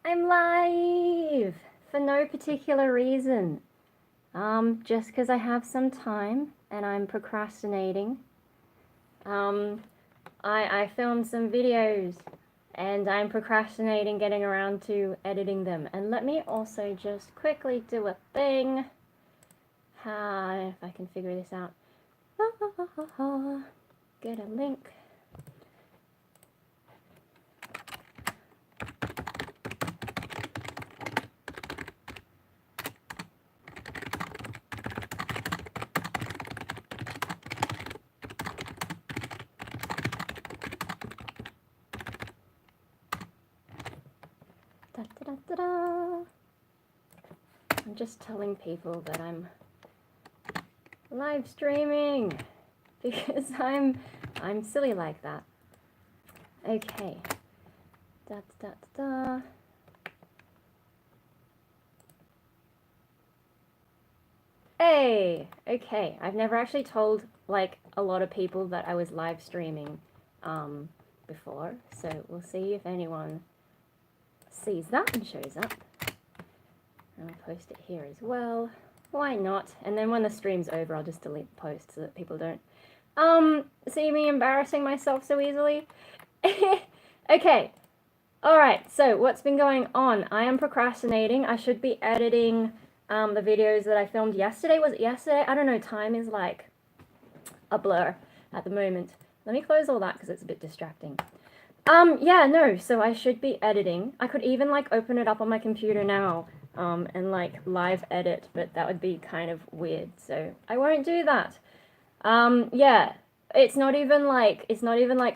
I'm live for no particular reason. Just because I have some time and I'm procrastinating. I filmed some videos and I'm procrastinating getting around to editing them. And let me also just quickly do a thing. If I can figure this out. Get a link. Da, da, da, da. I'm just telling people that I'm live streaming because I'm silly like that. Okay. Da, da, da, da. Hey! Okay, I've never actually told, like, a lot of people that I was live streaming before, so we'll see if anyone sees that and shows up. And I'll post it here as well. Why not? And then when the stream's over, I'll just delete the post so that people don't see me embarrassing myself so easily. Okay. Alright, so what's been going on? I am procrastinating. I should be editing the videos that I filmed yesterday. Was it yesterday? I don't know. Time is like a blur at the moment. Let me close all that because it's a bit distracting. Yeah, no, so I should be editing. I could even like open it up on my computer now and like live edit, but that would be kind of weird, so I won't do that. Yeah, it's not even like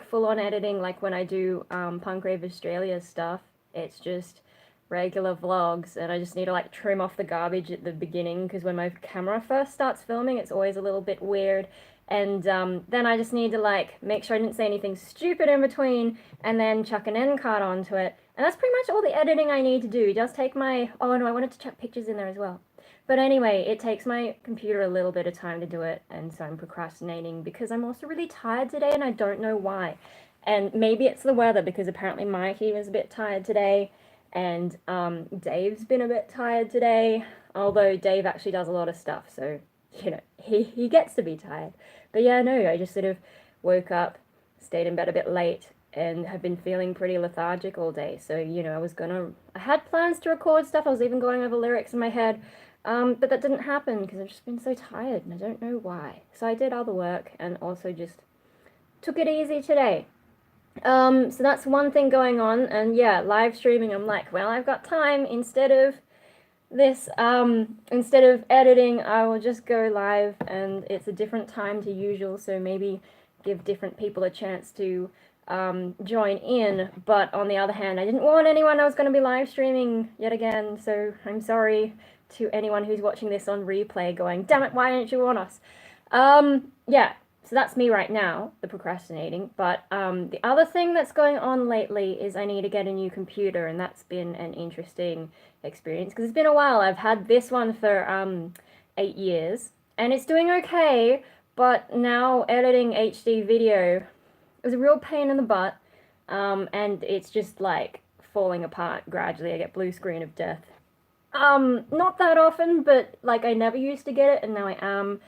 full-on editing like when I do Punk Rave Australia stuff. It's just regular vlogs, and I just need to like trim off the garbage at the beginning because when my camera first starts filming, it's always a little bit weird. And then I just need to like make sure I didn't say anything stupid in between, and then chuck an end card onto it. And that's pretty much all the editing I need to do. Just take my, oh no, I wanted to chuck pictures in there as well. But anyway, it takes my computer a little bit of time to do it, and so I'm procrastinating because I'm also really tired today and I don't know why. And maybe it's the weather because apparently Mikey was a bit tired today, and Dave's been a bit tired today, although Dave actually does a lot of stuff, so, you know, he gets to be tired. But yeah, no, I just sort of woke up, stayed in bed a bit late, and have been feeling pretty lethargic all day. So, you know, I had plans to record stuff, I was even going over lyrics in my head, but that didn't happen because I've just been so tired and I don't know why. So I did other work and also just took it easy today. So that's one thing going on, and yeah, live streaming, I'm like, well, I've got time. Instead of editing, I will just go live, and it's a different time to usual, so maybe give different people a chance to join in. But on the other hand, I didn't warn anyone I was going to be live streaming yet again, so I'm sorry to anyone who's watching this on replay going, damn it, why didn't you warn us? Yeah, so that's me right now, the procrastinating. But the other thing that's going on lately is I need to get a new computer, and that's been an interesting experience because it's been a while. I've had this one for 8 years, and it's doing okay, but now editing HD video is a real pain in the butt, and it's just like falling apart gradually. I get blue screen of death. Not that often, but like I never used to get it, and now I am.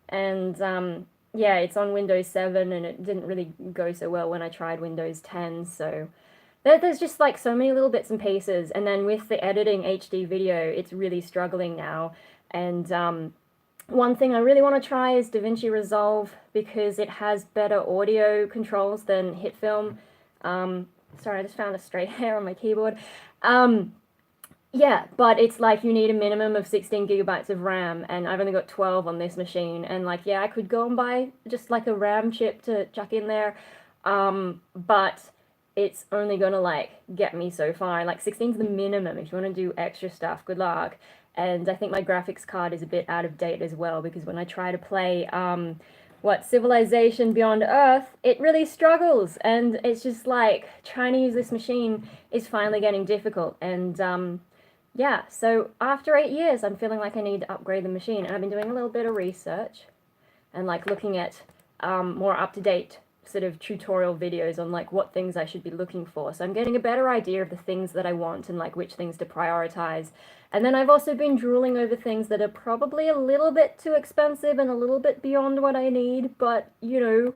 And yeah, it's on Windows 7, and it didn't really go so well when I tried Windows 10, so there's just like so many little bits and pieces. And then with the editing HD video, it's really struggling now. And one thing I really want to try is DaVinci Resolve because it has better audio controls than HitFilm. Sorry, I just found a stray hair on my keyboard. Yeah, but it's like you need a minimum of 16 gigabytes of RAM, and I've only got 12 on this machine. And like, yeah, I could go and buy just like a RAM chip to chuck in there, but it's only gonna like get me so far. Like 16 is the minimum. If you want to do extra stuff, good luck. And I think my graphics card is a bit out of date as well, because when I try to play Civilization Beyond Earth, it really struggles, and it's just like trying to use this machine is finally getting difficult. And yeah, so after 8 years, I'm feeling like I need to upgrade the machine, and I've been doing a little bit of research and like looking at more up-to-date sort of tutorial videos on like what things I should be looking for. So I'm getting a better idea of the things that I want and like which things to prioritize. And then I've also been drooling over things that are probably a little bit too expensive and a little bit beyond what I need, but you know,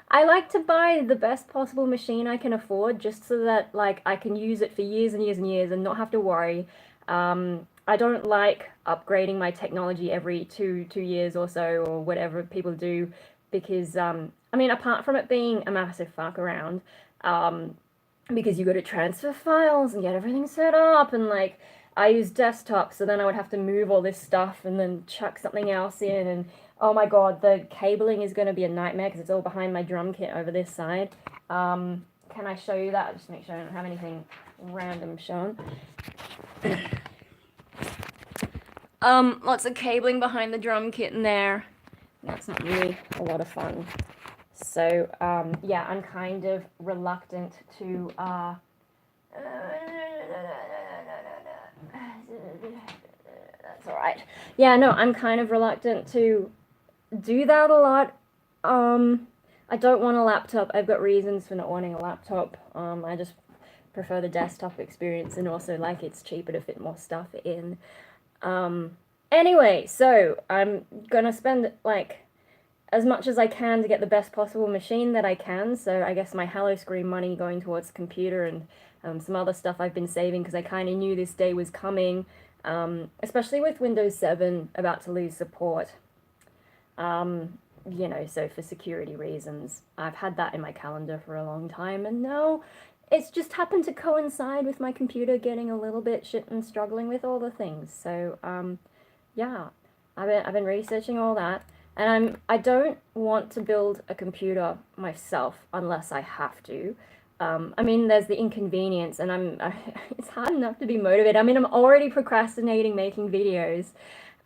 I like to buy the best possible machine I can afford just so that like I can use it for years and years and years and not have to worry. I don't like upgrading my technology every two years or so or whatever people do because I mean apart from it being a massive fuck around, because you got to transfer files and get everything set up and like I use desktop, so then I would have to move all this stuff and then chuck something else in, and oh my god, the cabling is going to be a nightmare because it's all behind my drum kit over this side. Can I show you that? Just make sure I don't have anything random shown. Lots of cabling behind the drum kit in there. That's not really a lot of fun. So, yeah, I'm kind of reluctant to, that's alright. Yeah, no, I'm kind of reluctant to do that a lot. I don't want a laptop. I've got reasons for not wanting a laptop. I just prefer the desktop experience, and also like it's cheaper to fit more stuff in. Anyway, so I'm gonna spend like as much as I can to get the best possible machine that I can. So I guess my Hello Screen money going towards the computer and some other stuff I've been saving because I kind of knew this day was coming, especially with Windows 7 about to lose support. You know, so for security reasons, I've had that in my calendar for a long time, and now it's just happened to coincide with my computer getting a little bit shit and struggling with all the things. So, yeah, I've been researching all that, and I don't want to build a computer myself unless I have to. I mean, there's the inconvenience, and it's hard enough to be motivated. I mean, I'm already procrastinating making videos,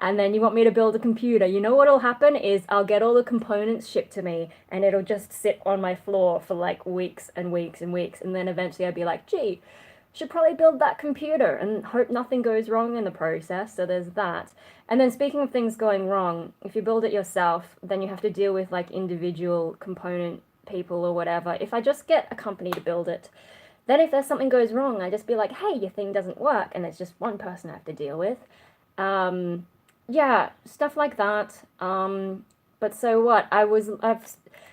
and then you want me to build a computer. You know what'll happen is I'll get all the components shipped to me, and it'll just sit on my floor for like weeks and weeks and weeks, and then eventually I'll be like, gee, should probably build that computer, and hope nothing goes wrong in the process. So there's that. And then speaking of things going wrong, if you build it yourself, then you have to deal with like individual component people or whatever. If I just get a company to build it, then if there's something goes wrong, I just be like, hey, your thing doesn't work, and it's just one person I have to deal with. Yeah, stuff like that. But so what? I've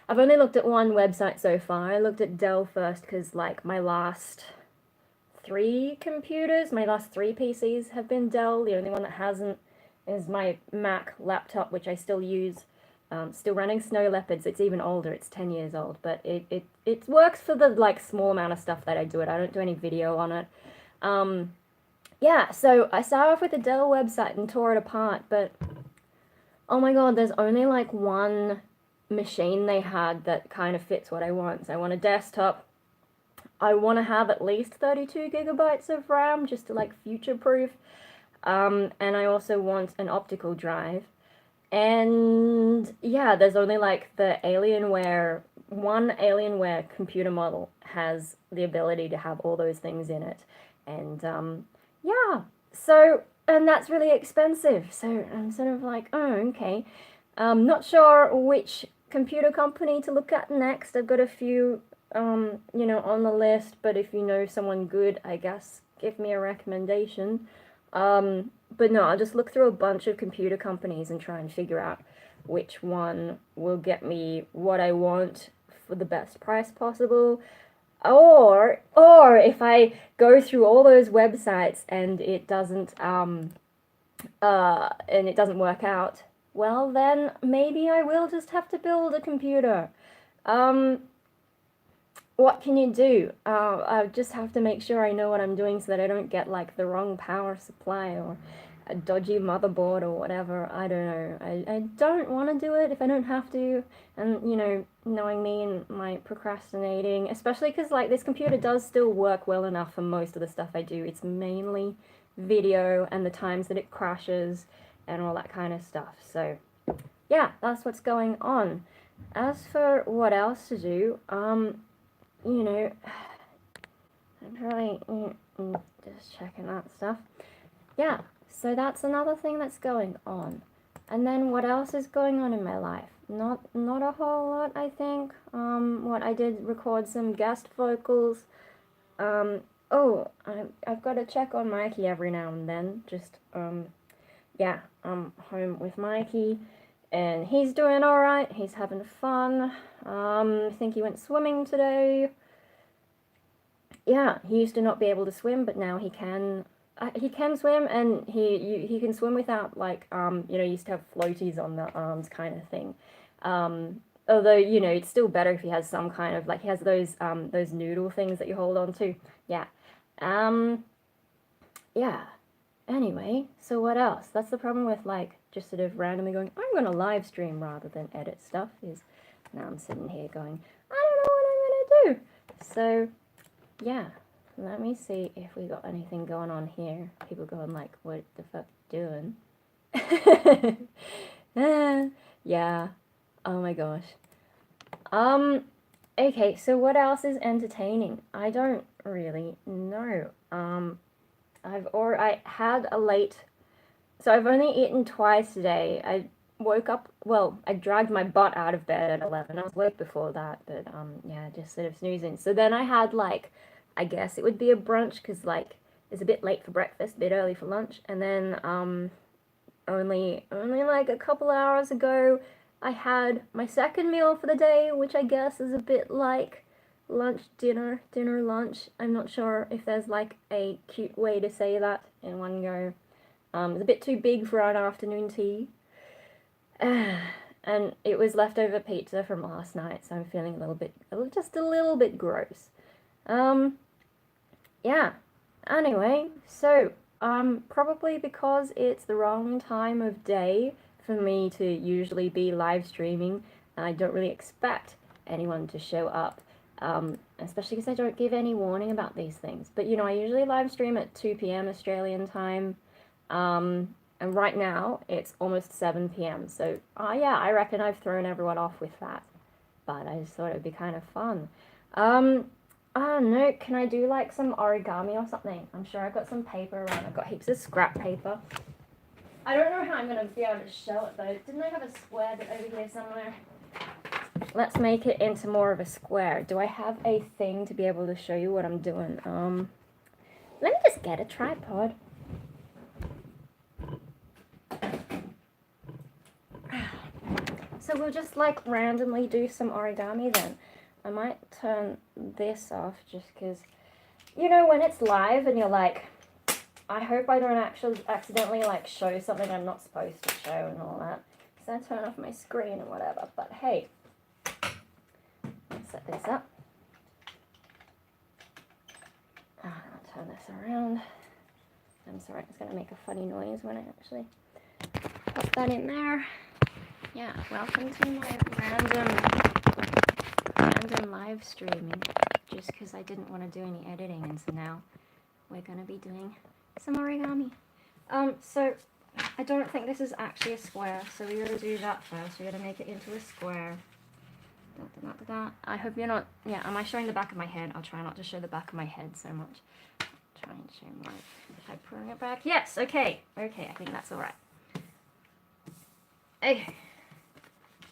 only looked at one website so far. I looked at Dell first because like my last three PCs have been Dell. The only one that hasn't is my Mac laptop, which I still use. Still running Snow Leopards. It's even older. It's 10 years old, but it works for the like small amount of stuff that I do it. I don't do any video on it. Yeah, so I started off with the Dell website and tore it apart, but oh my god, there's only like one machine they had that kind of fits what I want. So I want a desktop. I want to have at least 32 gigabytes of RAM just to like future-proof. And I also want an optical drive. And yeah, there's only like one Alienware computer model has the ability to have all those things in it. And yeah, so, and that's really expensive. So I'm sort of like, oh, okay. Not sure which computer company to look at next. I've got a few, you know, on the list, but if you know someone good, I guess give me a recommendation. But no, I'll just look through a bunch of computer companies and try and figure out which one will get me what I want for the best price possible. Or if I go through all those websites and it doesn't work out, well then maybe I will just have to build a computer. What can you do? I just have to make sure I know what I'm doing so that I don't get like the wrong power supply or a dodgy motherboard or whatever. I don't know. I don't want to do it if I don't have to. And, you know, knowing me and my procrastinating, especially because like this computer does still work well enough for most of the stuff I do. It's mainly video and the times that it crashes and all that kind of stuff. So yeah, that's what's going on. As for what else to do, you know, I'm probably just checking that stuff. Yeah, so that's another thing that's going on. And then what else is going on in my life? Not a whole lot, I think. What I did record some guest vocals. Oh, I've got to check on Mikey every now and then. Just yeah, I'm home with Mikey, and he's doing all right. He's having fun. I think he went swimming today. Yeah, he used to not be able to swim, but now he can. He can swim, and he can swim without like you know, he used to have floaties on the arms kind of thing. Although, you know, it's still better if he has some kind of like, he has those noodle things that you hold on to. Yeah. Yeah. Anyway, so what else? That's the problem with like just sort of randomly going, I'm gonna live stream rather than edit stuff, is now I'm sitting here going, I don't know what I'm gonna do. So yeah, let me see if we got anything going on here. People going like, what the fuck doing? Yeah. Oh my gosh. Okay, so what else is entertaining? I don't really know. I had a late, so I've only eaten twice today. I woke up, well, I dragged my butt out of bed at 11. I was awake before that, but yeah, just sort of snoozing. So then I had like, I guess it would be a brunch, because like it's a bit late for breakfast, a bit early for lunch, and then only like a couple hours ago I had my second meal for the day, which I guess is a bit like lunch, dinner, lunch. I'm not sure if there's like a cute way to say that in one go. It's a bit too big for an afternoon tea. And it was leftover pizza from last night, so I'm feeling just a little bit gross. Yeah. Anyway, so probably because it's the wrong time of day for me to usually be live streaming, and I don't really expect anyone to show up, especially because I don't give any warning about these things. But you know, I usually live stream at 2 p.m. Australian time, and right now it's almost 7 p.m. So yeah, I reckon I've thrown everyone off with that, but I just thought it'd be kind of fun. Oh no, can I do like some origami or something? I'm sure I've got some paper around. I've got heaps of scrap paper. I don't know how I'm going to be able to show it though. Didn't I have a square bit over here somewhere? Let's make it into more of a square. Do I have a thing to be able to show you what I'm doing? Let me just get a tripod. So we'll just like randomly do some origami then. I might turn this off just because, you know, when it's live and you're like, I hope I don't actually accidentally like show something I'm not supposed to show and all that. So I turn off my screen and whatever. But hey, let's set this up. I'll turn this around. I'm sorry, it's going to make a funny noise when I actually put that in there. Yeah, welcome to my random live streaming, just because I didn't want to do any editing, and so now we're going to be doing some origami. So I don't think this is actually a square, so we gotta do that first. We gotta make it into a square. I hope you're not, yeah, am I showing the back of my head? I'll try not to show the back of my head so much. Try and show my, if I bring it back, yes, okay, I think that's alright. Okay.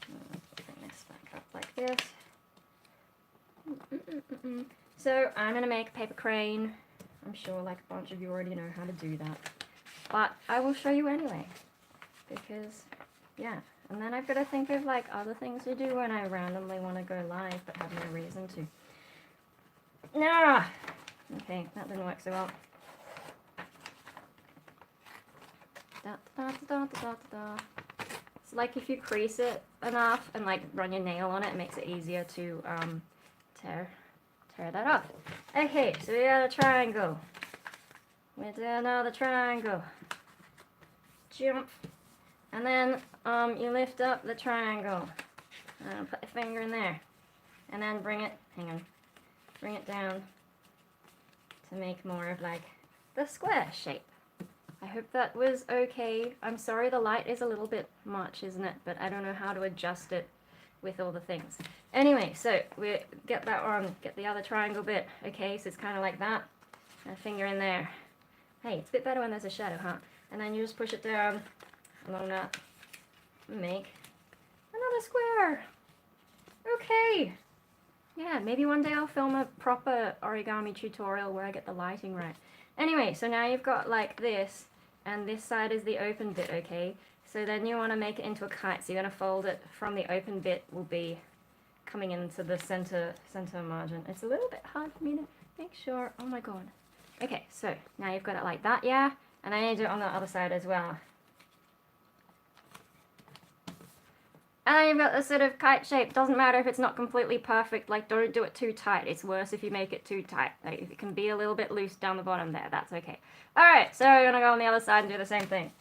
Bring this back up like this. So I'm going to make a paper crane. I'm sure like a bunch of you already know how to do that. But I will show you anyway. Because, yeah. And then I've got to think of like other things to do when I randomly want to go live but have no reason to. Nah! Okay, that didn't work so well. It's like if you crease it enough and like run your nail on it, it makes it easier to tear that off. Okay, so we got a triangle. We do another triangle. Jump. And then you lift up the triangle. And put your finger in there. And then bring it down to make more of like the square shape. I hope that was okay. I'm sorry the light is a little bit much, isn't it? But I don't know how to adjust it with all the things. Anyway, so we get that on, get the other triangle bit. Okay, so it's kind of like that. And a finger in there. Hey, it's a bit better when there's a shadow, huh? And then you just push it down along that. make another square. Okay. Yeah, maybe one day I'll film a proper origami tutorial where I get the lighting right. Anyway, so now you've got like this, and this side is the open bit, okay? So then you want to make it into a kite, so you're going to fold it from the open bit will be coming into the center margin. It's a little bit hard for me to make sure. Oh my god. Okay, so now you've got it like that, yeah? And then you do it on the other side as well. And then you've got this sort of kite shape. Doesn't matter if it's not completely perfect, like don't do it too tight. It's worse if you make it too tight. Like if it can be a little bit loose down the bottom there, that's okay. Alright, so we're gonna go on the other side and do the same thing.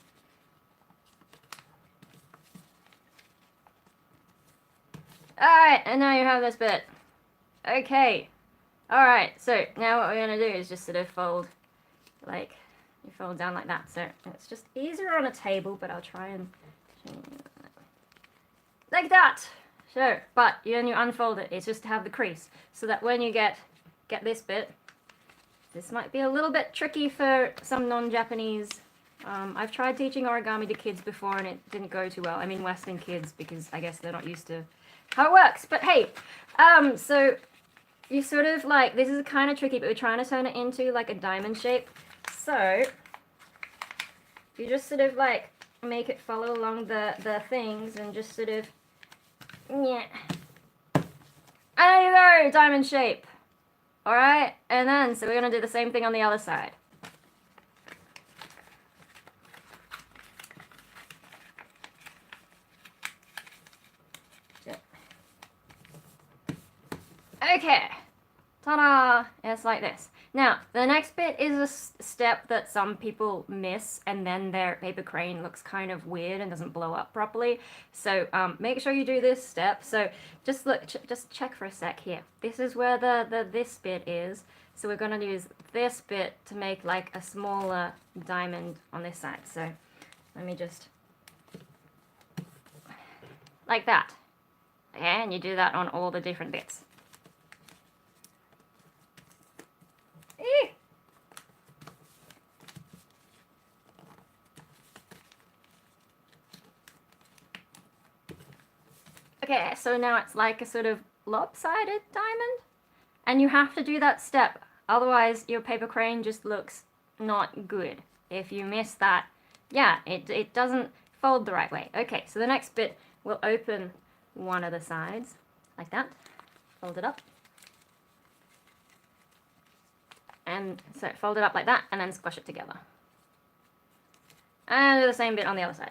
Alright, and now you have this bit. Okay. Alright, so now what we're gonna do is just sort of fold, like, you fold down like that. So it's just easier on a table, but I'll try and like that. So, but then you unfold it. It's just to have the crease, so that when you get this bit, this might be a little bit tricky for some non-Japanese. I've tried teaching origami to kids before, and it didn't go too well. I mean, Western kids, because I guess they're not used to how it works. But hey, so you sort of like, this is kind of tricky, but we're trying to turn it into like a diamond shape. So you just sort of like make it follow along the things and just sort of, yeah. And there you go, diamond shape. Alright, and then, so we're going to do the same thing on the other side. Okay, ta-da! It's like this. Now, the next bit is a step that some people miss, and then their paper crane looks kind of weird and doesn't blow up properly. So make sure you do this step. So just look, just check for a sec here. This is where this bit is. So we're going to use this bit to make like a smaller diamond on this side. So let me just, like that. Okay, and you do that on all the different bits. Okay, so now it's like a sort of lopsided diamond, and you have to do that step, otherwise your paper crane just looks not good. If you miss that, yeah, it doesn't fold the right way. Okay, so the next bit, we'll open one of the sides, like that, fold it up, and so fold it up like that, and then squash it together. And do the same bit on the other side.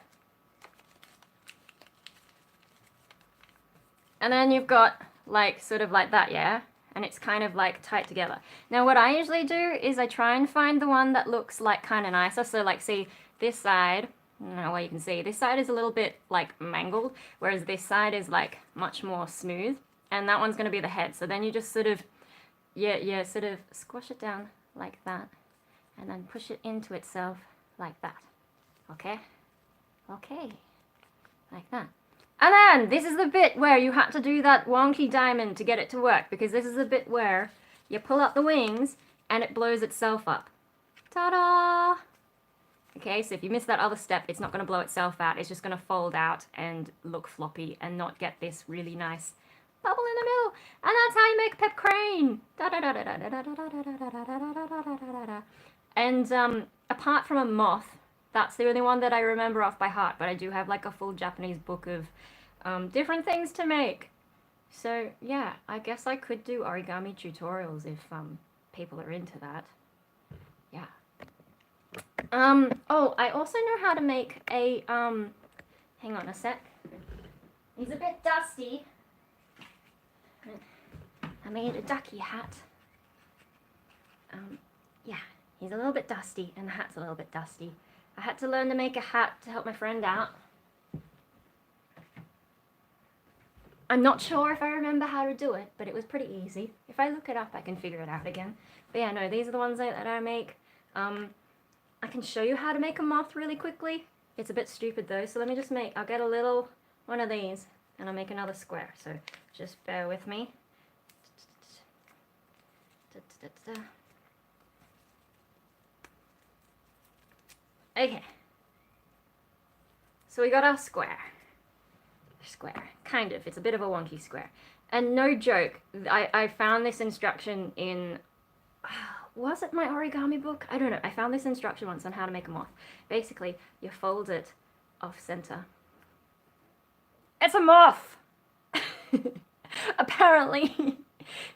And then you've got like sort of like that, yeah? And it's kind of like tight together. Now what I usually do is I try and find the one that looks like kind of nicer. So like see this side, well you can see, this side is a little bit like mangled, whereas this side is like much more smooth. And that one's going to be the head. So then you just sort of, yeah, sort of squash it down like that. And then push it into itself like that. Okay? Okay. Like that. And then, this is the bit where you had to do that wonky diamond to get it to work, because this is the bit where you pull up the wings and it blows itself up. Ta-da! Okay, so if you miss that other step, it's not going to blow itself out. It's just going to fold out and look floppy and not get this really nice bubble in the middle. And that's how you make a pep crane. And apart from a moth, that's the only one that I remember off by heart, but I do have like a full Japanese book of different things to make. So yeah, I guess I could do origami tutorials if people are into that. Yeah. Oh, I also know how to make a, hang on a sec. He's a bit dusty. I made a ducky hat. Yeah, he's a little bit dusty, and the hat's a little bit dusty. I had to learn to make a hat to help my friend out. I'm not sure if I remember how to do it, but it was pretty easy. If I look it up, I can figure it out again. But yeah, no, these are the ones that I make. I can show you how to make a moth really quickly. It's a bit stupid though, so let me just I'll get a little one of these, and I'll make another square. So just bear with me. Okay, so we got our square. square. Kind of. It's a bit of a wonky square. And no joke, I found this instruction in, was it my origami book? I don't know. I found this instruction once on how to make a moth. Basically, you fold it off center. It's a moth! Apparently.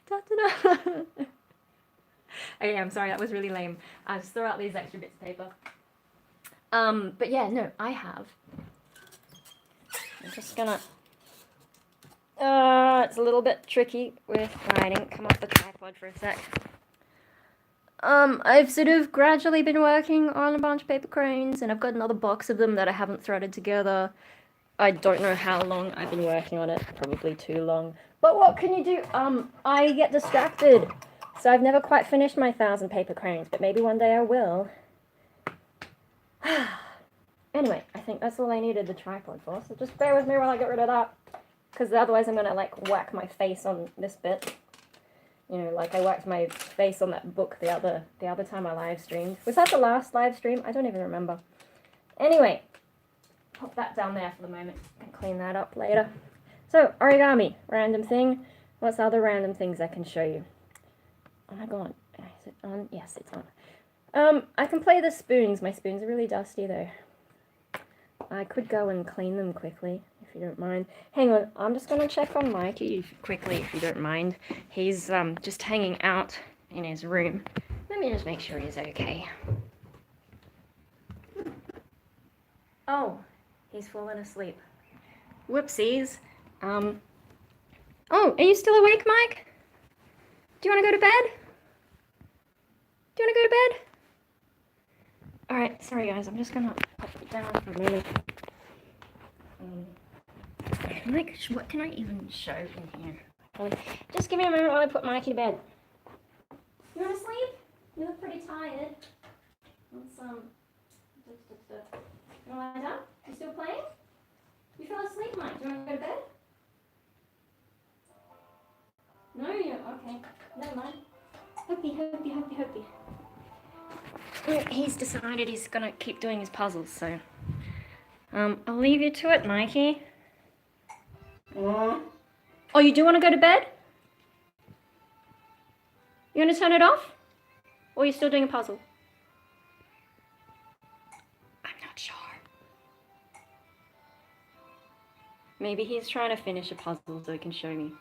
Da-da-da. Okay, I'm sorry, that was really lame. I just throw out these extra bits of paper. But yeah, no, I have. I'm just gonna... it's a little bit tricky with writing. Come off the tripod for a sec. I've sort of gradually been working on a bunch of paper cranes, and I've got another box of them that I haven't threaded together. I don't know how long I've been working on it, probably too long. But what can you do? I get distracted. So I've never quite finished my 1,000 paper cranes, but maybe one day I will. Anyway, I think that's all I needed the tripod for, so just bear with me while I get rid of that. Because otherwise I'm going to, like, whack my face on this bit. You know, like I whacked my face on that book the other time I live streamed. Was that the last live stream? I don't even remember. Anyway, pop that down there for the moment. And clean that up later. So, origami, random thing. What's other random things I can show you? Oh my god, is it on? Yes, it's on. I can play the spoons. My spoons are really dusty though. I could go and clean them quickly, if you don't mind. Hang on, I'm just going to check on Mikey quickly, if you don't mind. He's just hanging out in his room. Let me just make sure he's okay. Oh, he's fallen asleep. Whoopsies. Oh, are you still awake, Mike? Do you want to go to bed? Do you want to go to bed? Alright, sorry guys, I'm just gonna pop it down for a minute. Like, what can I even show in here? Just give me a moment while I put Mikey to bed. You want to sleep? You look pretty tired. Let's, you want to lie down? You still playing? You fell asleep, Mike. Do you want to go to bed? No, you're okay. Never mind. Hoopy. He's decided he's gonna keep doing his puzzles, so I'll leave you to it, Mikey. Oh, you do want to go to bed? You want to turn it off? Or are you still doing a puzzle? I'm not sure. Maybe he's trying to finish a puzzle so he can show me.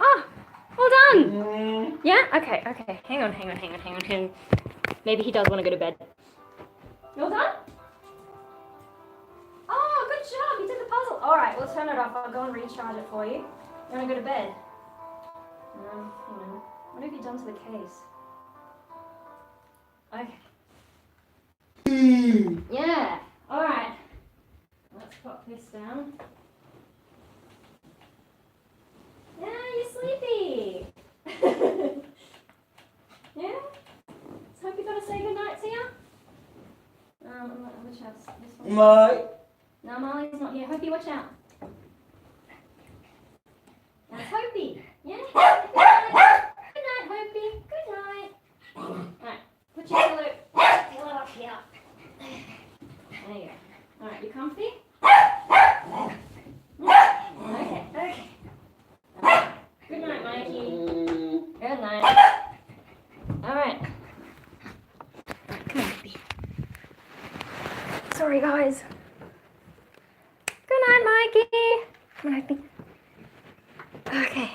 Ah! All done! Yeah? Okay. Hang on. Maybe he does want to go to bed. You all done? Oh, good job! You did the puzzle. Alright, we'll turn it off. I'll go and recharge it for you. You want to go to bed? Hang on. What have you done to the case? Okay. Yeah. Alright. Let's pop this down. Yeah, you're sleepy. Yeah? So hope you got to say goodnight to you. Which house? This one? Molly. No, Molly's not here. Hope you watch out. That's Hopi. Yeah? Good night, Hopi. Good night. Alright, put your pillow up here. There you go. Alright, you comfy? Okay. Good night, Mikey. Good night. Alright. Come on, Hopi. Sorry, guys. Good night, Mikey. Come on, Hopi. Okay.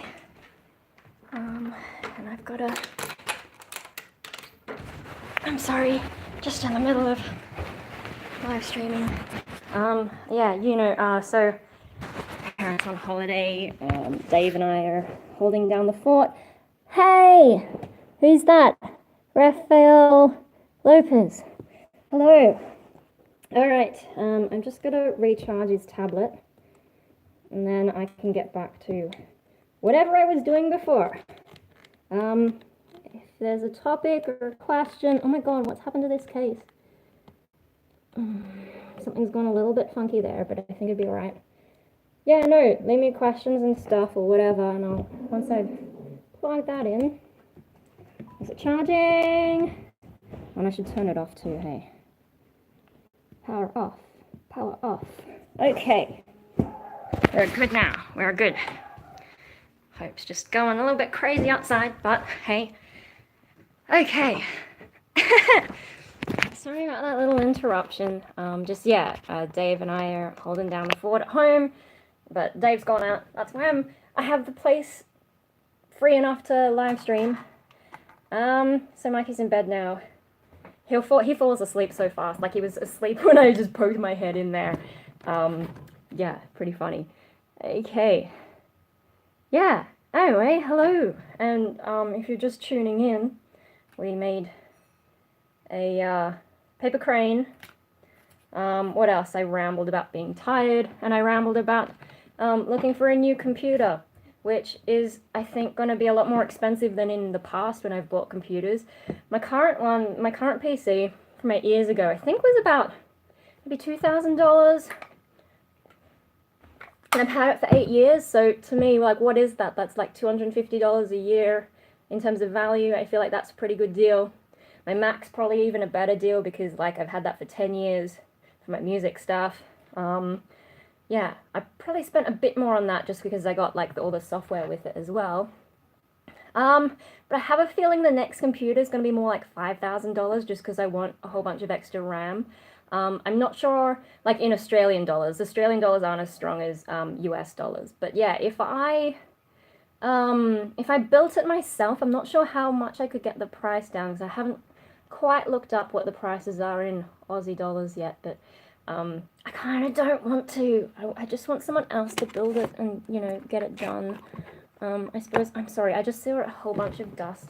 And I've got a... I'm sorry, just in the middle of live streaming. Yeah, you know, so parents on holiday, Dave and I are holding down the fort. Hey! Who's that? Rafael Lopez. Hello. Alright, I'm just gonna recharge his tablet, and then I can get back to whatever I was doing before. If there's a topic or a question... Oh my god, what's happened to this case? Something's gone a little bit funky there, but I think it'd be alright. Yeah, no, leave me questions and stuff or whatever, and I'll... Once I've plugged that in... Is it charging? And I should turn it off too, hey. Power off. Power off. Okay. We're good now. We're good. Hope's just going a little bit crazy outside, but hey. Okay. Sorry about that little interruption. Dave and I are holding down the fort at home, but Dave's gone out. That's why I have the place free enough to live stream. So Mikey's in bed now. He falls asleep so fast. Like he was asleep when I just poked my head in there. Yeah, pretty funny. Okay. Yeah. Anyway, hello. And if you're just tuning in, we made a paper crane. What else? I rambled about being tired, and I rambled about looking for a new computer, which is, I think, going to be a lot more expensive than in the past when I've bought computers. My current PC from 8 years ago, I think was about maybe $2,000. And I've had it for 8 years, so to me, like, what is that? That's like $250 a year in terms of value. I feel like that's a pretty good deal. My Mac's probably even a better deal because, like, I've had that for 10 years for my music stuff. Yeah, I probably spent a bit more on that just because I got, like, all the software with it as well. But I have a feeling the next computer is going to be more like $5,000 just because I want a whole bunch of extra RAM. I'm not sure, like in Australian dollars aren't as strong as US dollars. But yeah, if I built it myself, I'm not sure how much I could get the price down because I haven't quite looked up what the prices are in Aussie dollars yet. But I kind of don't want to. I just want someone else to build it and, you know, get it done. I suppose, I'm sorry, I just saw a whole bunch of dust.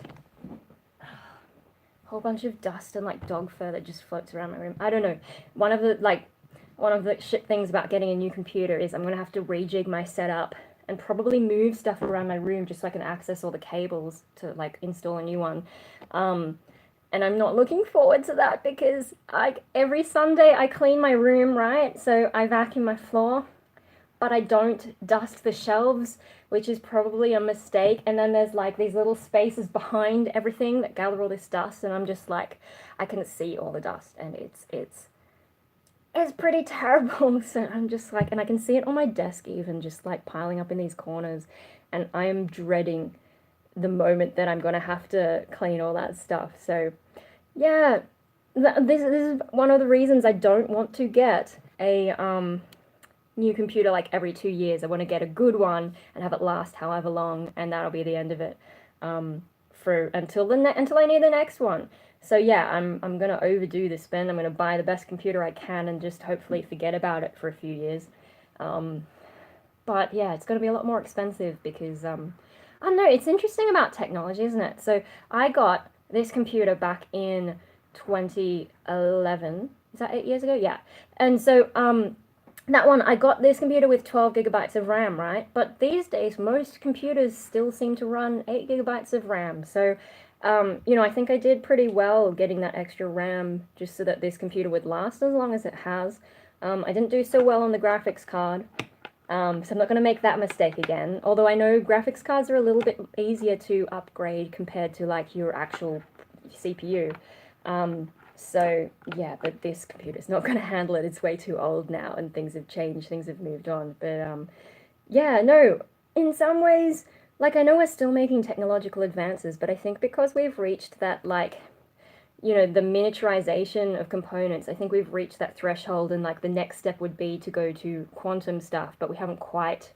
Whole bunch of dust and like dog fur that just floats around my room. I don't know. One of the shit things about getting a new computer is I'm gonna have to rejig my setup and probably move stuff around my room just so I can access all the cables to like install a new one. And I'm not looking forward to that because every Sunday I clean my room, right? So I vacuum my floor, but I don't dust the shelves, which is probably a mistake. And then there's like these little spaces behind everything that gather all this dust, and I'm just like, I can see all the dust, and it's pretty terrible. So I'm just like, and I can see it on my desk even, just like piling up in these corners, and I am dreading the moment that I'm gonna have to clean all that stuff. So yeah, this is one of the reasons I don't want to get a new computer like every 2 years. I want to get a good one and have it last however long, and that'll be the end of it until I need the next one. So yeah, I'm gonna overdo the spend. I'm gonna buy the best computer I can and just hopefully forget about it for a few years. But yeah, it's gonna be a lot more expensive because I don't know. It's interesting about technology, isn't it? So I got this computer back in 2011. Is that 8 years ago? Yeah. And so that one, I got this computer with 12 gigabytes of RAM, right? But these days, most computers still seem to run 8 gigabytes of RAM. So, you know, I think I did pretty well getting that extra RAM just so that this computer would last as long as it has. I didn't do so well on the graphics card, so I'm not going to make that mistake again. Although I know graphics cards are a little bit easier to upgrade compared to, like, your actual CPU. So yeah, but this computer's not going to handle it. It's way too old now, and things have changed, things have moved on. But yeah, no, in some ways, like, I know we're still making technological advances, but I think because we've reached that, like, you know, the miniaturization of components, I think we've reached that threshold, and like the next step would be to go to quantum stuff, but we haven't quite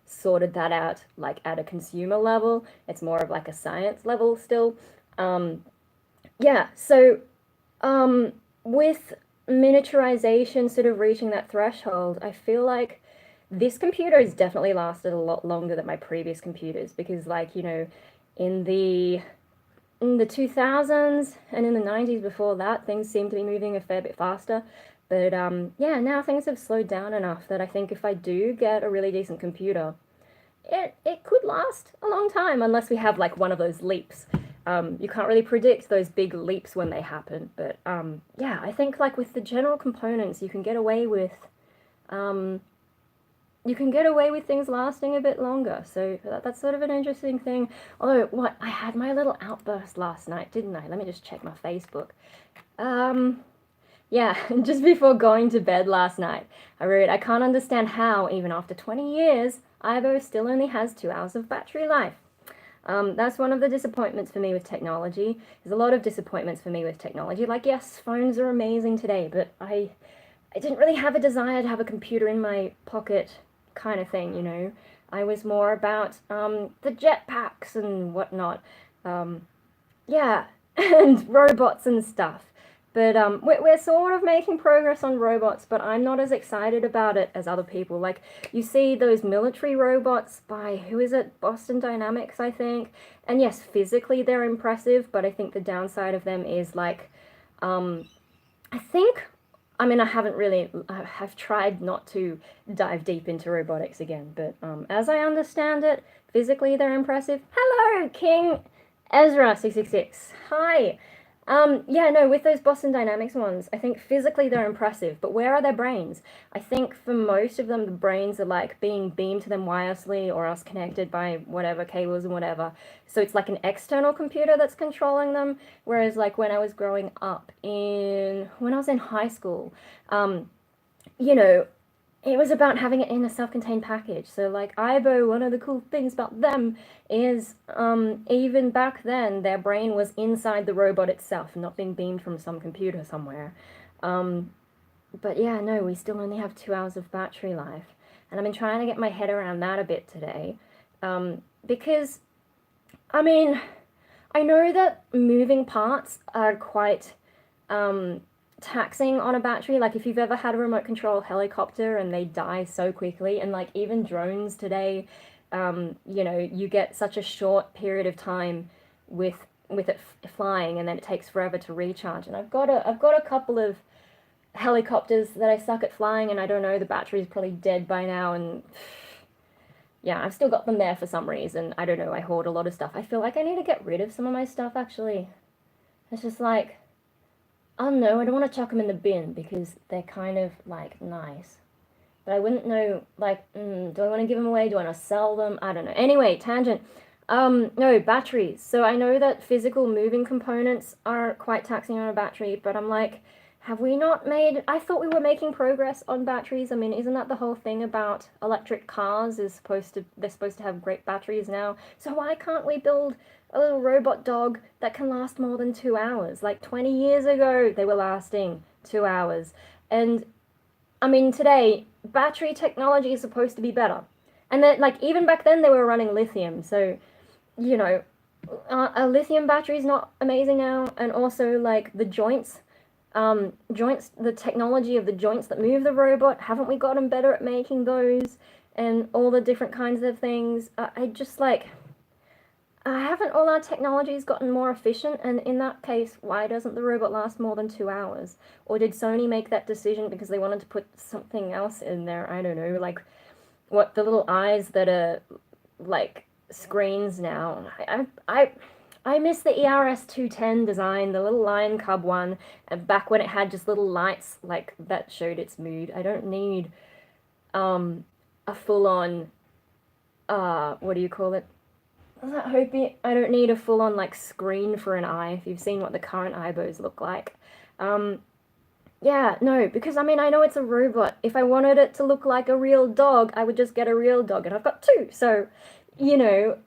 sorted that out like at a consumer level. It's more of like a science level still. Yeah, so with miniaturization sort of reaching that threshold, I feel like this computer has definitely lasted a lot longer than my previous computers because, like, you know, in the 2000s and in the 90s before that, things seemed to be moving a fair bit faster. But yeah, now things have slowed down enough that I think if I do get a really decent computer, it could last a long time unless we have like one of those leaps. You can't really predict those big leaps when they happen, but yeah, I think like with the general components, you can get away with things lasting a bit longer. So that's sort of an interesting thing. Although, I had my little outburst last night, didn't I? Let me just check my Facebook. Yeah, just before going to bed last night, I wrote, I can't understand how, even after 20 years, iBo still only has 2 hours of battery life. That's one of the disappointments for me with technology. There's a lot of disappointments for me with technology. Like, yes, phones are amazing today, but I didn't really have a desire to have a computer in my pocket kind of thing, you know. I was more about the jetpacks and whatnot. Um, yeah, and robots and stuff. But we're sort of making progress on robots, but I'm not as excited about it as other people. Like, you see those military robots by, who is it? Boston Dynamics, I think. And yes, physically they're impressive, but I think the downside of them is like, I think, I mean, I've tried not to dive deep into robotics again, but as I understand it, physically they're impressive. Hello, King Ezra666. Hi. Yeah, no, with those Boston Dynamics ones, I think physically they're impressive, but where are their brains? I think for most of them, the brains are like being beamed to them wirelessly or else connected by whatever cables and whatever. So it's like an external computer that's controlling them. Whereas like when I was growing up when I was in high school, you know, it was about having it in a self-contained package. So like Aibo, one of the cool things about them is even back then their brain was inside the robot itself, not being beamed from some computer somewhere. But yeah, no, we still only have 2 hours of battery life, and I've been trying to get my head around that a bit today, because I mean, I know that moving parts are quite taxing on a battery. Like if you've ever had a remote control helicopter and they die so quickly, and like even drones today, you know, you get such a short period of time with it flying, and then it takes forever to recharge. And I've got a couple of helicopters that I suck at flying, and I don't know, the battery's probably dead by now, and yeah, I've still got them there for some reason. I don't know, I hoard a lot of stuff. I feel like I need to get rid of some of my stuff, actually. It's just like, I don't know, I don't want to chuck them in the bin because they're kind of, like, nice. But I wouldn't know, like, do I want to give them away? Do I want to sell them? I don't know. Anyway, tangent. No, batteries. So I know that physical moving components are quite taxing on a battery, but I'm like, have we not made... I thought we were making progress on batteries. I mean, isn't that the whole thing about electric cars they're supposed to have great batteries now? So why can't we build a little robot dog that can last more than 2 hours? Like 20 years ago, they were lasting 2 hours. And I mean, today, battery technology is supposed to be better. And then, like, even back then, they were running lithium. So, you know, a lithium battery is not amazing now. And also, like, the joints, the technology of the joints that move the robot, haven't we gotten better at making those? And all the different kinds of things. I just, like, haven't all our technologies gotten more efficient? And in that case, why doesn't the robot last more than 2 hours? Or did Sony make that decision because they wanted to put something else in there? I don't know, like, what, the little eyes that are, like, screens now. I miss the ERS 210 design, the little lion cub one, back when it had just little lights, like, that showed its mood. I don't need, a full-on, what do you call it? I don't need a full-on, like, screen for an eye, if you've seen what the current eyebos look like. Yeah, no, because, I mean, I know it's a robot. If I wanted it to look like a real dog, I would just get a real dog, and I've got two. So, you know,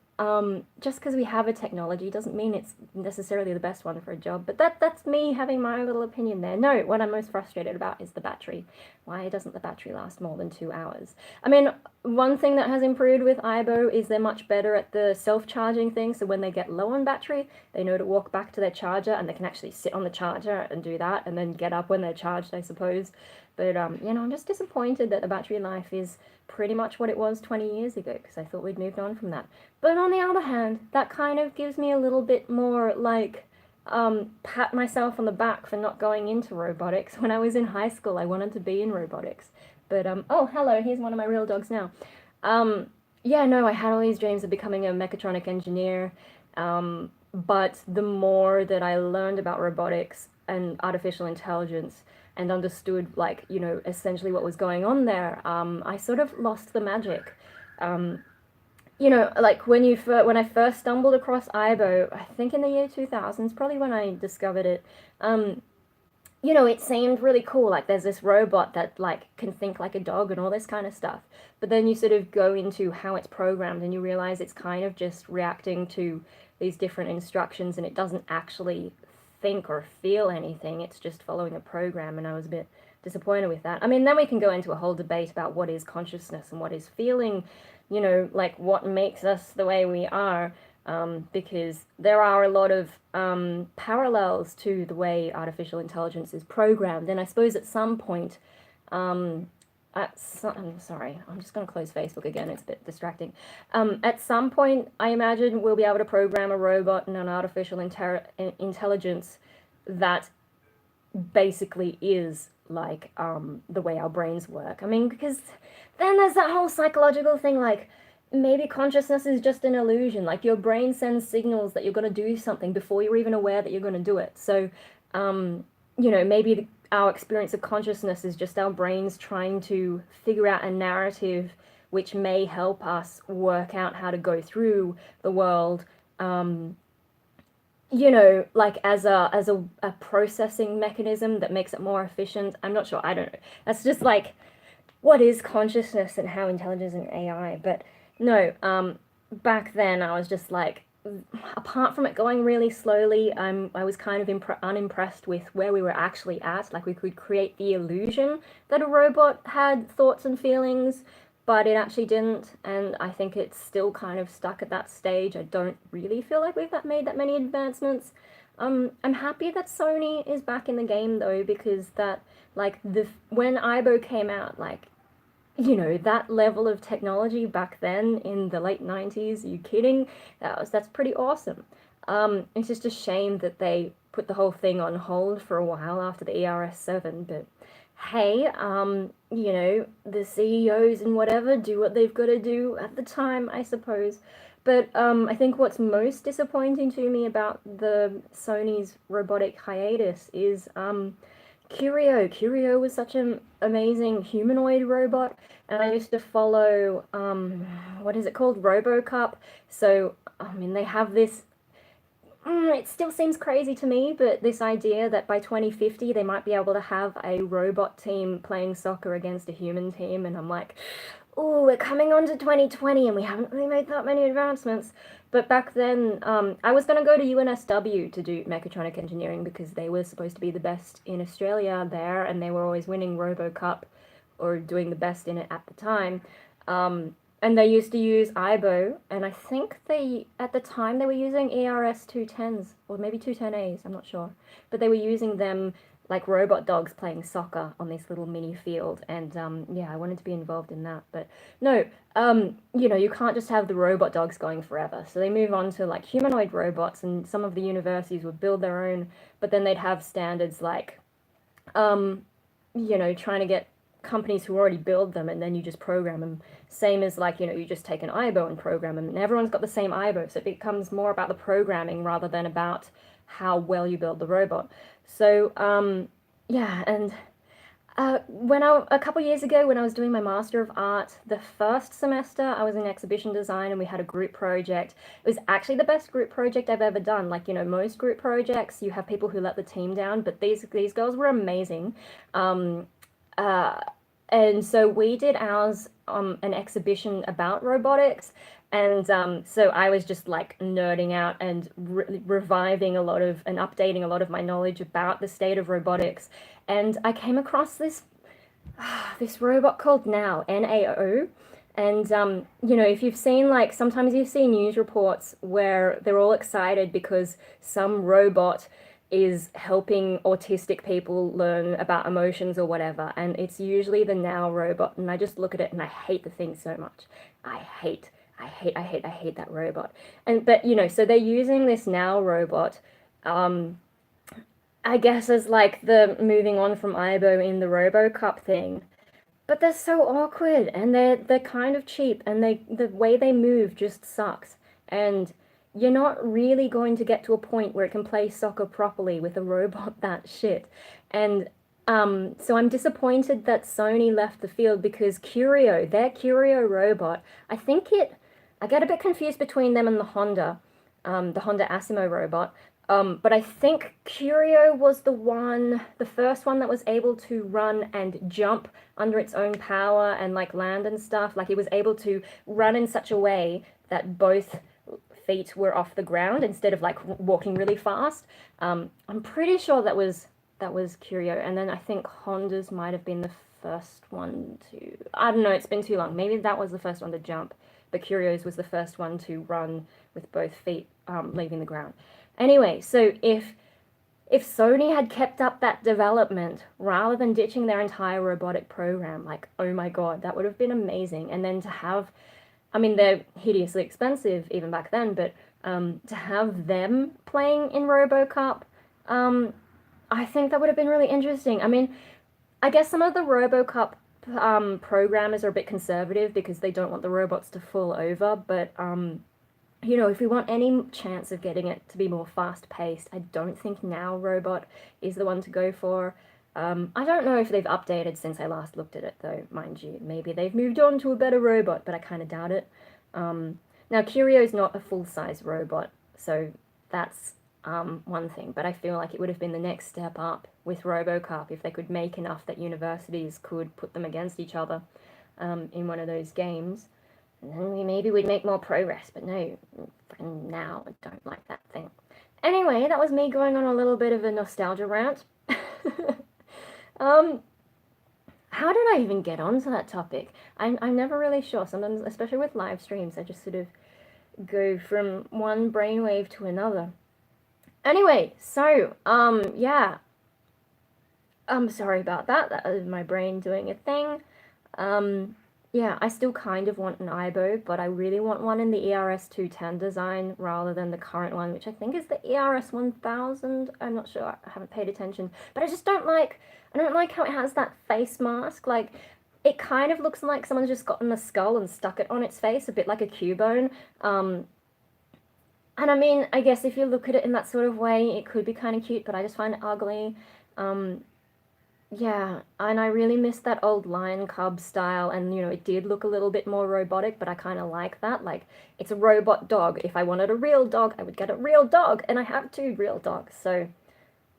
just because we have a technology doesn't mean it's necessarily the best one for a job. But that's me having my little opinion there. No, what I'm most frustrated about is the battery. Why doesn't the battery last more than 2 hours? I mean, one thing that has improved with iBo is they're much better at the self-charging thing. So when they get low on battery, they know to walk back to their charger, and they can actually sit on the charger and do that, and then get up when they're charged, I suppose. But, you know, I'm just disappointed that the battery life is pretty much what it was 20 years ago, because I thought we'd moved on from that. But on the other hand, that kind of gives me a little bit more, like, pat myself on the back for not going into robotics. When I was in high school, I wanted to be in robotics. But, oh, hello, here's one of my real dogs now. Yeah, no, I had all these dreams of becoming a mechatronic engineer, but the more that I learned about robotics and artificial intelligence and understood, like, you know, essentially what was going on there, I sort of lost the magic. You know, like when I first stumbled across iBo, I think in the year 2000s, probably when I discovered it, you know, it seemed really cool. Like there's this robot that like can think like a dog and all this kind of stuff. But then you sort of go into how it's programmed and you realize it's kind of just reacting to these different instructions and it doesn't actually think or feel anything. It's just following a program, and I was a bit disappointed with that. I mean, then we can go into a whole debate about what is consciousness and what is feeling, you know, like what makes us the way we are. Because there are a lot of parallels to the way artificial intelligence is programmed. And I suppose at some point, I'm sorry, I'm just going to close Facebook again, it's a bit distracting. At some point, I imagine we'll be able to program a robot and an artificial intelligence that basically is like the way our brains work. I mean, because then there's that whole psychological thing, like, maybe consciousness is just an illusion. Like your brain sends signals that you're going to do something before you're even aware that you're going to do it. So, you know, maybe our experience of consciousness is just our brains trying to figure out a narrative which may help us work out how to go through the world. You know, like as a processing mechanism that makes it more efficient. I'm not sure. I don't know. That's just like, what is consciousness and how intelligent is an AI? But no, back then I was just like, apart from it going really slowly, I was kind of unimpressed with where we were actually at. Like we could create the illusion that a robot had thoughts and feelings, but it actually didn't. And I think it's still kind of stuck at that stage. I don't really feel like we've made that many advancements. I'm happy that Sony is back in the game though, because that, like, when Aibo came out, like, you know, that level of technology back then in the late 90s, are you kidding? That's pretty awesome. It's just a shame that they put the whole thing on hold for a while after the ERS7, but hey, you know, the CEOs and whatever do what they've got to do at the time, I suppose. But I think what's most disappointing to me about the Sony's robotic hiatus is Curio. Curio was such an amazing humanoid robot, and I used to follow, what is it called? RoboCup. So, I mean, they have this, it still seems crazy to me, but this idea that by 2050 they might be able to have a robot team playing soccer against a human team, and I'm like, oh, we're coming on to 2020 and we haven't really made that many advancements. But back then, I was going to go to UNSW to do mechatronic engineering because they were supposed to be the best in Australia there, and they were always winning RoboCup or doing the best in it at the time. And they used to use Aibo, and I think at the time, they were using ERS 210s, or maybe 210As, I'm not sure. But they were using them like robot dogs playing soccer on this little mini field, and yeah, I wanted to be involved in that. But no, you know, you can't just have the robot dogs going forever. So they move on to like humanoid robots, and some of the universities would build their own, but then they'd have standards like, you know, trying to get companies who already build them, and then you just program them. Same as like, you know, you just take an Aibo and program them, and everyone's got the same Aibo, so it becomes more about the programming rather than about how well you build the robot. So, yeah, and a couple years ago when I was doing my Master of Art, the first semester I was in exhibition design and we had a group project. It was actually the best group project I've ever done. Like, you know, most group projects, you have people who let the team down, but these girls were amazing. And so we did ours, an exhibition about robotics. And so I was just like nerding out and reviving a lot of and updating a lot of my knowledge about the state of robotics. And I came across this robot called NAO. And you know, if you've seen, like, sometimes you see news reports where they're all excited because some robot is helping autistic people learn about emotions or whatever, and it's usually the Now robot, and I just look at it and I hate the thing so much. I hate that robot. But you know, so they're using this Now robot, I guess as like the moving on from Aibo in the RoboCup thing. But they're so awkward, and they're kind of cheap, and the way they move just sucks. And you're not really going to get to a point where it can play soccer properly with a robot that shit. And so I'm disappointed that Sony left the field, because Curio, their Curio robot, I get a bit confused between them and the Honda Asimo robot. But I think Curio was the first one that was able to run and jump under its own power and like land and stuff. Like it was able to run in such a way that both feet were off the ground instead of like walking really fast. I'm pretty sure that was Curio, and then I think Honda's might have been the first one to. I don't know. It's been too long. Maybe that was the first one to jump, but Curio's was the first one to run with both feet leaving the ground. Anyway, so if Sony had kept up that development rather than ditching their entire robotic program, like, oh my god, that would have been amazing. And then to have, I mean, they're hideously expensive even back then, but to have them playing in RoboCop, I think that would have been really interesting. I mean, I guess some of the RoboCop programmers are a bit conservative because they don't want the robots to fall over, but you know, if we want any chance of getting it to be more fast-paced, I don't think Now Robot is the one to go for. I don't know if they've updated since I last looked at it, though, mind you. Maybe they've moved on to a better robot, but I kind of doubt it. Now, Curio is not a full-size robot, so that's one thing, but I feel like it would have been the next step up with RoboCop if they could make enough that universities could put them against each other in one of those games. And then maybe we'd make more progress, but no, now I don't like that thing. Anyway, that was me going on a little bit of a nostalgia rant. How did I even get onto that topic? I'm never really sure. Sometimes, especially with live streams, I just sort of go from one brainwave to another. Anyway, so, yeah. I'm sorry about that. That was my brain doing a thing. Yeah, I still kind of want an IBO, but I really want one in the ERS 210 design rather than the current one, which I think is the ERS 1000. I'm not sure, I haven't paid attention. But I don't like how it has that face mask. Like, it kind of looks like someone's just gotten a skull and stuck it on its face, a bit like a Cubone. And I mean, I guess if you look at it in that sort of way, it could be kind of cute, but I just find it ugly. Yeah, and I really miss that old lion cub style, and you know, it did look a little bit more robotic, but I kind of like that. Like, it's a robot dog. If I wanted a real dog, I would get a real dog, and I have 2 real dogs, so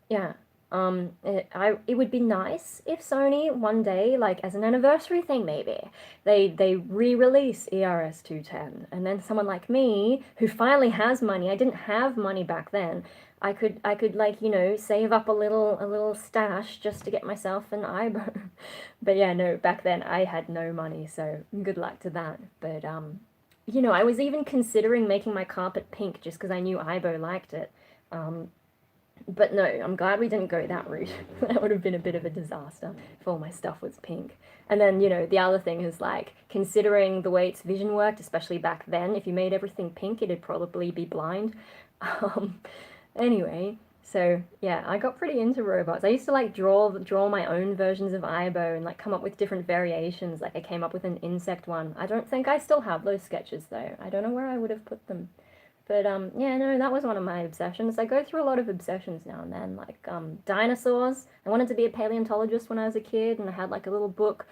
yeah. It would be nice if Sony one day, like as an anniversary thing maybe, they re-release ERS 210, and then someone like me who finally has money, I didn't have money back then, I could like, you know, save up a little stash just to get myself an IBO. But yeah, no, back then I had no money, so good luck to that. But you know, I was even considering making my carpet pink just because I knew IBO liked it. But no, I'm glad we didn't go that route. That would have been a bit of a disaster if all my stuff was pink. And then, you know, the other thing is, like, considering the way its vision worked, especially back then, if you made everything pink, it'd probably be blind. Anyway, so, yeah, I got pretty into robots. I used to, like, draw my own versions of IBO and, like, come up with different variations. Like, I came up with an insect one. I don't think I still have those sketches, though. I don't know where I would have put them. But, yeah, no, that was one of my obsessions. I go through a lot of obsessions now and then, like, dinosaurs. I wanted to be a paleontologist when I was a kid, and I had, like, a little book,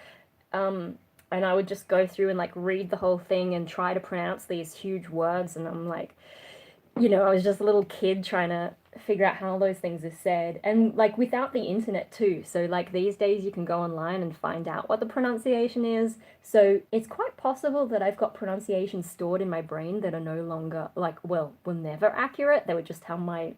and I would just go through and, like, read the whole thing and try to pronounce these huge words, and I'm like, you know, I was just a little kid trying to figure out how those things are said, and, like, without the internet, too, so, like, these days you can go online and find out what the pronunciation is, so it's quite possible that I've got pronunciations stored in my brain that are no longer, like, well, were never accurate. They were just how my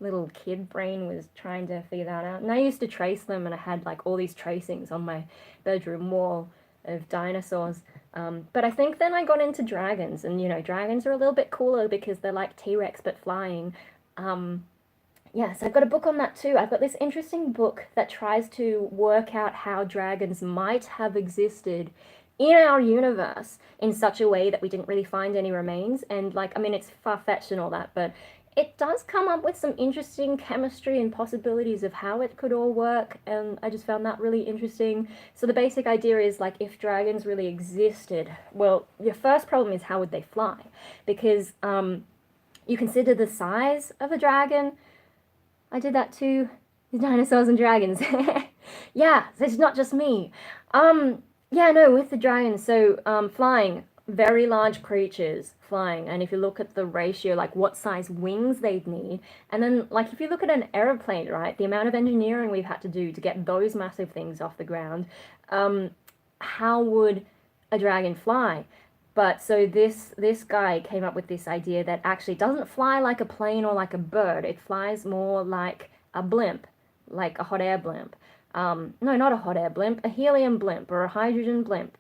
little kid brain was trying to figure that out, and I used to trace them, and I had, like, all these tracings on my bedroom wall of dinosaurs. But I think then I got into dragons, and, you know, dragons are a little bit cooler because they're like T-Rex but flying. Yeah, so I've got a book on that too. I've got this interesting book that tries to work out how dragons might have existed in our universe in such a way that we didn't really find any remains. And, like, I mean, it's far-fetched and all that, but it does come up with some interesting chemistry and possibilities of how it could all work, and I just found that really interesting. So the basic idea is, like, if dragons really existed, well, your first problem is how would they fly? Because you consider the size of a dragon. I did that too. The dinosaurs and dragons. Yeah, so it's not just me. Yeah, no, with the dragons, so flying. very large creatures flying, and if you look at the ratio, like what size wings they'd need, and then like if you look at an aeroplane, right, the amount of engineering we've had to do to get those massive things off the ground, how would a dragon fly? But so this guy came up with this idea that actually doesn't fly like a plane or like a bird. It flies more like a blimp, like a hot air blimp. No, not a hot air blimp, a helium blimp or a hydrogen blimp.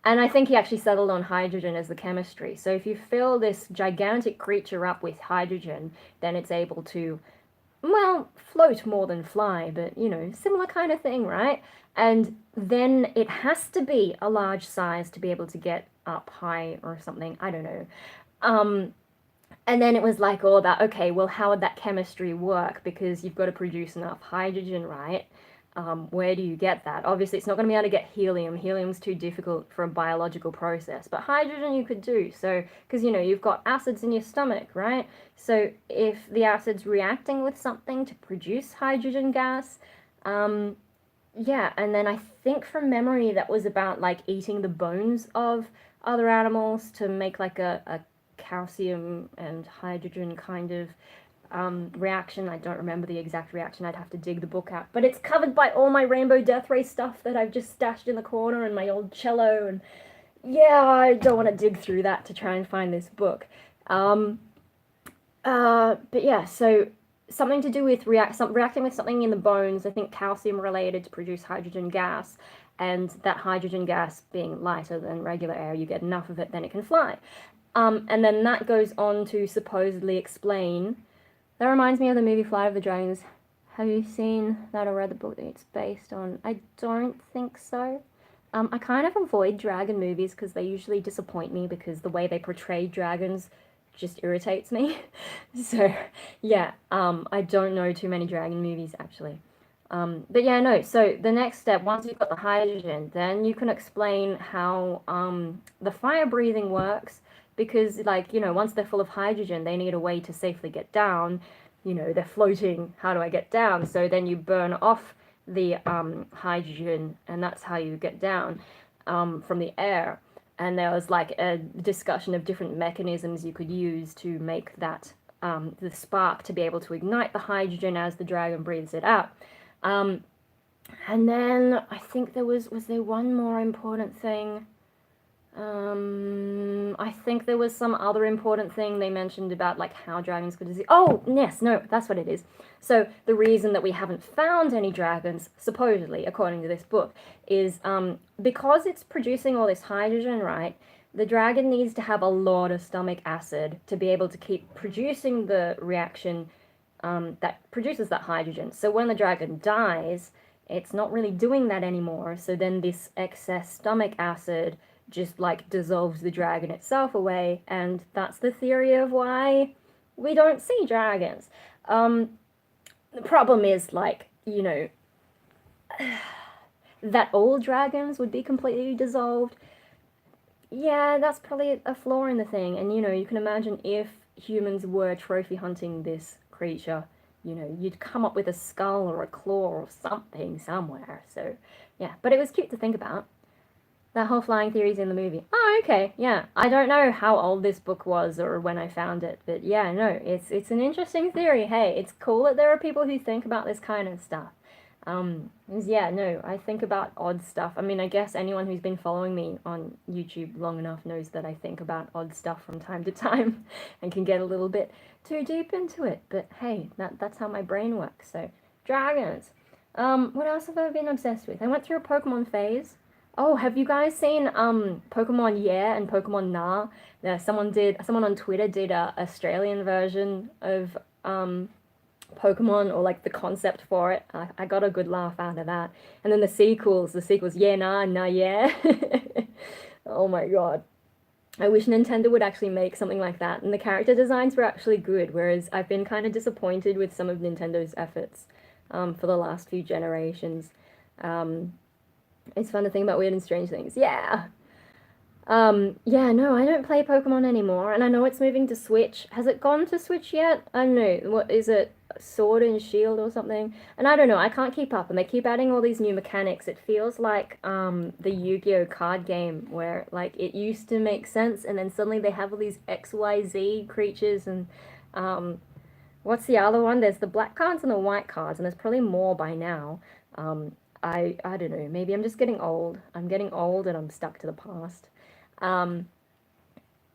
And I think he actually settled on hydrogen as the chemistry. So if you fill this gigantic creature up with hydrogen, then it's able to, well, float more than fly, but you know, similar kind of thing, right? And then it has to be a large size to be able to get up high or something. I don't know. Um, and then it was like all about, okay, well, how would that chemistry work? Because you've got to produce enough hydrogen, right? Where do you get that? Obviously, it's not going to be able to get helium. Helium's too difficult for a biological process, but hydrogen you could do. So, because you know, you've got acids in your stomach, right? So, if the acid's reacting with something to produce hydrogen gas, um, yeah, and then I think from memory that was about like eating the bones of other animals to make like a calcium and hydrogen kind of reaction. I don't remember the exact reaction. I'd have to dig the book out. But it's covered by all my Rainbow Death Ray stuff that I've just stashed in the corner and my old cello. And yeah, I don't want to dig through that to try and find this book. But yeah, so something to do with reacting with something in the bones, I think calcium related to produce hydrogen gas. And that hydrogen gas being lighter than regular air, you get enough of it, then it can fly. And then that goes on to supposedly explain. That reminds me of the movie Flight of the Dragons. Have you seen that or read the book that it's based on? I don't think so. I kind of avoid dragon movies because they usually disappoint me because the way they portray dragons just irritates me. So, yeah, I don't know too many dragon movies actually. But yeah, no, so the next step, once you've got the hydrogen, then you can explain how the fire breathing works because, like, you know, once they're full of hydrogen, they need a way to safely get down. You know, they're floating, how do I get down? So then you burn off the hydrogen, and that's how you get down from the air. And there was like a discussion of different mechanisms you could use to make that the spark to be able to ignite the hydrogen as the dragon breathes it out. And then I think was there one more important thing? I think there was some other important thing they mentioned about like how dragons could disease. Oh, yes, no, that's what it is. So the reason that we haven't found any dragons, supposedly, according to this book, is because it's producing all this hydrogen, right? The dragon needs to have a lot of stomach acid to be able to keep producing the reaction that produces that hydrogen. So when the dragon dies, it's not really doing that anymore. So then this excess stomach acid just like dissolves the dragon itself away, and that's the theory of why we don't see dragons. The problem is, like, you know, that all dragons would be completely dissolved. Yeah, that's probably a flaw in the thing, and you know, you can imagine if humans were trophy hunting this creature, you know, you'd come up with a skull or a claw or something somewhere. So, yeah, but it was cute to think about. That whole flying theory's in the movie. Oh, okay, yeah. I don't know how old this book was or when I found it, but yeah, no, it's an interesting theory. Hey, it's cool that there are people who think about this kind of stuff. Yeah, no, I think about odd stuff. I mean, I guess anyone who's been following me on YouTube long enough knows that I think about odd stuff from time to time and can get a little bit too deep into it. But hey, that's how my brain works. So, dragons. What else have I been obsessed with? I went through a Pokemon phase. Oh, have you guys seen Pokemon Yeah and Pokemon Nah? Yeah, someone on Twitter did a Australian version of Pokemon, or like the concept for it. I got a good laugh out of that. And then the sequels, Yeah Nah, Nah Yeah. Oh my god. I wish Nintendo would actually make something like that. And the character designs were actually good, whereas I've been kind of disappointed with some of Nintendo's efforts for the last few generations. It's fun to think about weird and strange things. Yeah. Yeah, no, I don't play Pokemon anymore, and I know it's moving to Switch. Has it gone to Switch yet? I don't know. What is it? Sword and Shield or something? And I don't know. I can't keep up, and they keep adding all these new mechanics. It feels like the Yu-Gi-Oh card game where like it used to make sense, and then suddenly they have all these XYZ creatures and um what's the other one? There's the black cards and the white cards, and there's probably more by now. Um, I don't know. Maybe I'm just getting old. I'm getting old and I'm stuck to the past. Um,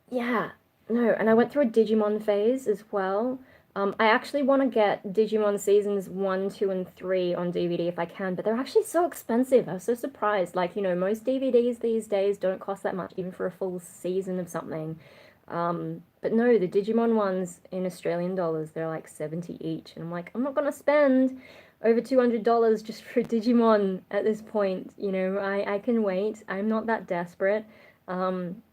yeah, no, and I went through a Digimon phase as well. I actually want to get Digimon seasons 1, 2, and 3 on DVD if I can, but they're actually so expensive. I was so surprised. Like, most DVDs these days don't cost that much, even for a full season of something. But no, the Digimon ones in Australian dollars, they're like 70 each. And I'm like, I'm not gonna spend over $200 just for Digimon at this point. I can wait. I'm not that desperate. Um,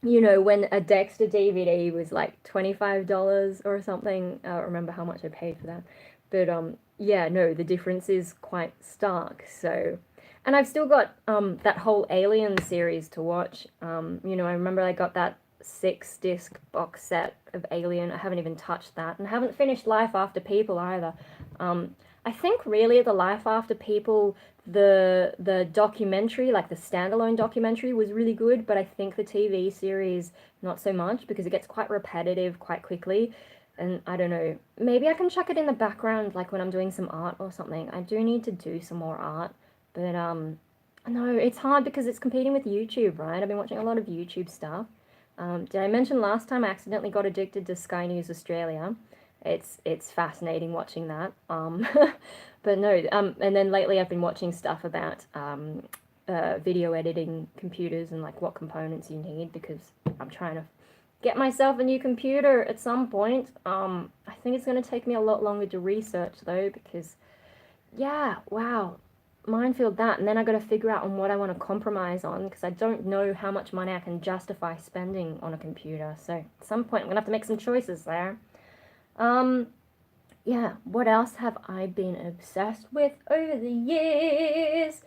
when a Dexter DVD was like $25 or something. I don't remember how much I paid for that. But yeah, no, the difference is quite stark. So, and I've still got that whole Alien series to watch. I remember I got that 6-disc box set of Alien. I haven't even touched that, and I haven't finished Life After People either. I think really the Life After People, the documentary, like the standalone documentary, was really good, but I think the TV series not so much because it gets quite repetitive quite quickly. And I don't know, maybe I can chuck it in the background like when I'm doing some art or something. I do need to do some more art, but no, it's hard because it's competing with YouTube, right? I've been watching a lot of YouTube stuff. Did I mention last time I accidentally got addicted to Sky News Australia? It's fascinating watching that. But no, and then lately I've been watching stuff about video editing computers and like what components you need because I'm trying to get myself a new computer at some point. I think it's going to take me a lot longer to research though because yeah, wow, minefield that, and then I got to figure out on what I want to compromise on because I don't know how much money I can justify spending on a computer. So at some point I'm gonna have to make some choices there. Um, yeah, what else have I been obsessed with over the years?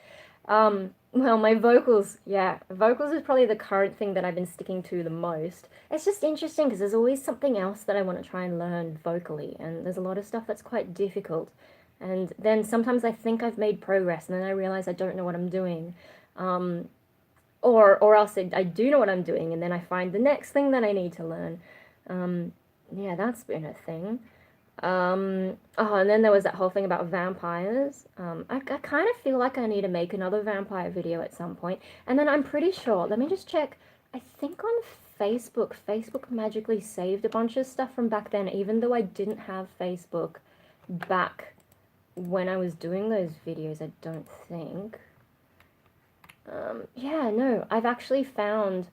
Well, my vocals, yeah, vocals is probably the current thing that I've been sticking to the most. It's just interesting because there's always something else that I want to try and learn vocally, and there's a lot of stuff that's quite difficult. And then sometimes I think I've made progress, and then I realize I don't know what I'm doing. Um, or else I do know what I'm doing, and then I find the next thing that I need to learn. Um, yeah, that's been a thing. Oh, and then there was that whole thing about vampires. I kind of feel like I need to make another vampire video at some point. And then I'm pretty sure, let me just check. I think on Facebook magically saved a bunch of stuff from back then, even though I didn't have Facebook back when I was doing those videos, I don't think. Yeah, no, I've actually found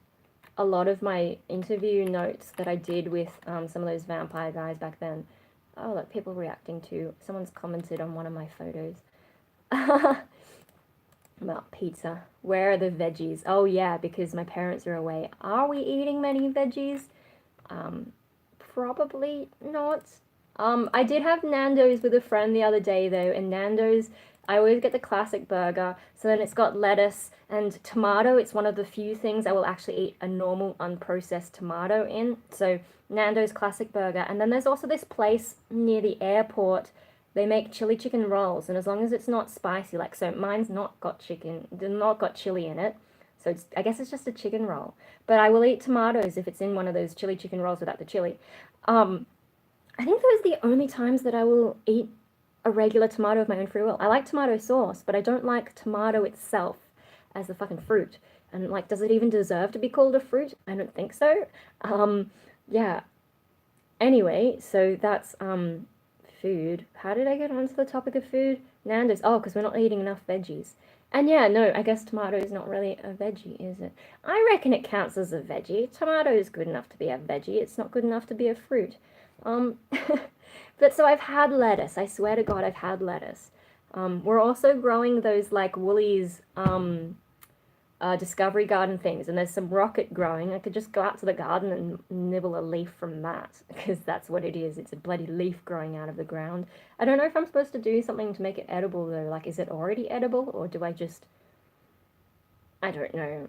a lot of my interview notes that I did with some of those vampire guys back then. Oh, look, people reacting to. Someone's commented on one of my photos. About pizza. Where are the veggies? Oh, yeah, because my parents are away. Are we eating many veggies? Probably not. I did have Nando's with a friend the other day, though, and Nando's, I always get the classic burger. So then it's got lettuce and tomato. It's one of the few things I will actually eat a normal, unprocessed tomato in. So Nando's classic burger. And then there's also this place near the airport. They make chili chicken rolls, and as long as it's not spicy, like, so mine's not got chili in it. So I guess it's just a chicken roll. But I will eat tomatoes if it's in one of those chili chicken rolls without the chili. I think those are the only times that I will eat a regular tomato of my own free will. I like tomato sauce, but I don't like tomato itself as the fucking fruit. And like, does it even deserve to be called a fruit? I don't think so. Yeah. Anyway, so that's food. How did I get onto the topic of food? Nando's. Oh, because we're not eating enough veggies. And yeah, no, I guess tomato is not really a veggie, is it? I reckon it counts as a veggie. Tomato is good enough to be a veggie. It's not good enough to be a fruit. Um, but so I've had lettuce. I swear to God, I've had lettuce. We're also growing those like Woolies Discovery Garden things, and there's some rocket growing. I could just go out to the garden and nibble a leaf from that, because that's what it is. It's a bloody leaf growing out of the ground. I don't know if I'm supposed to do something to make it edible though. Like, is it already edible, or do I just... I don't know.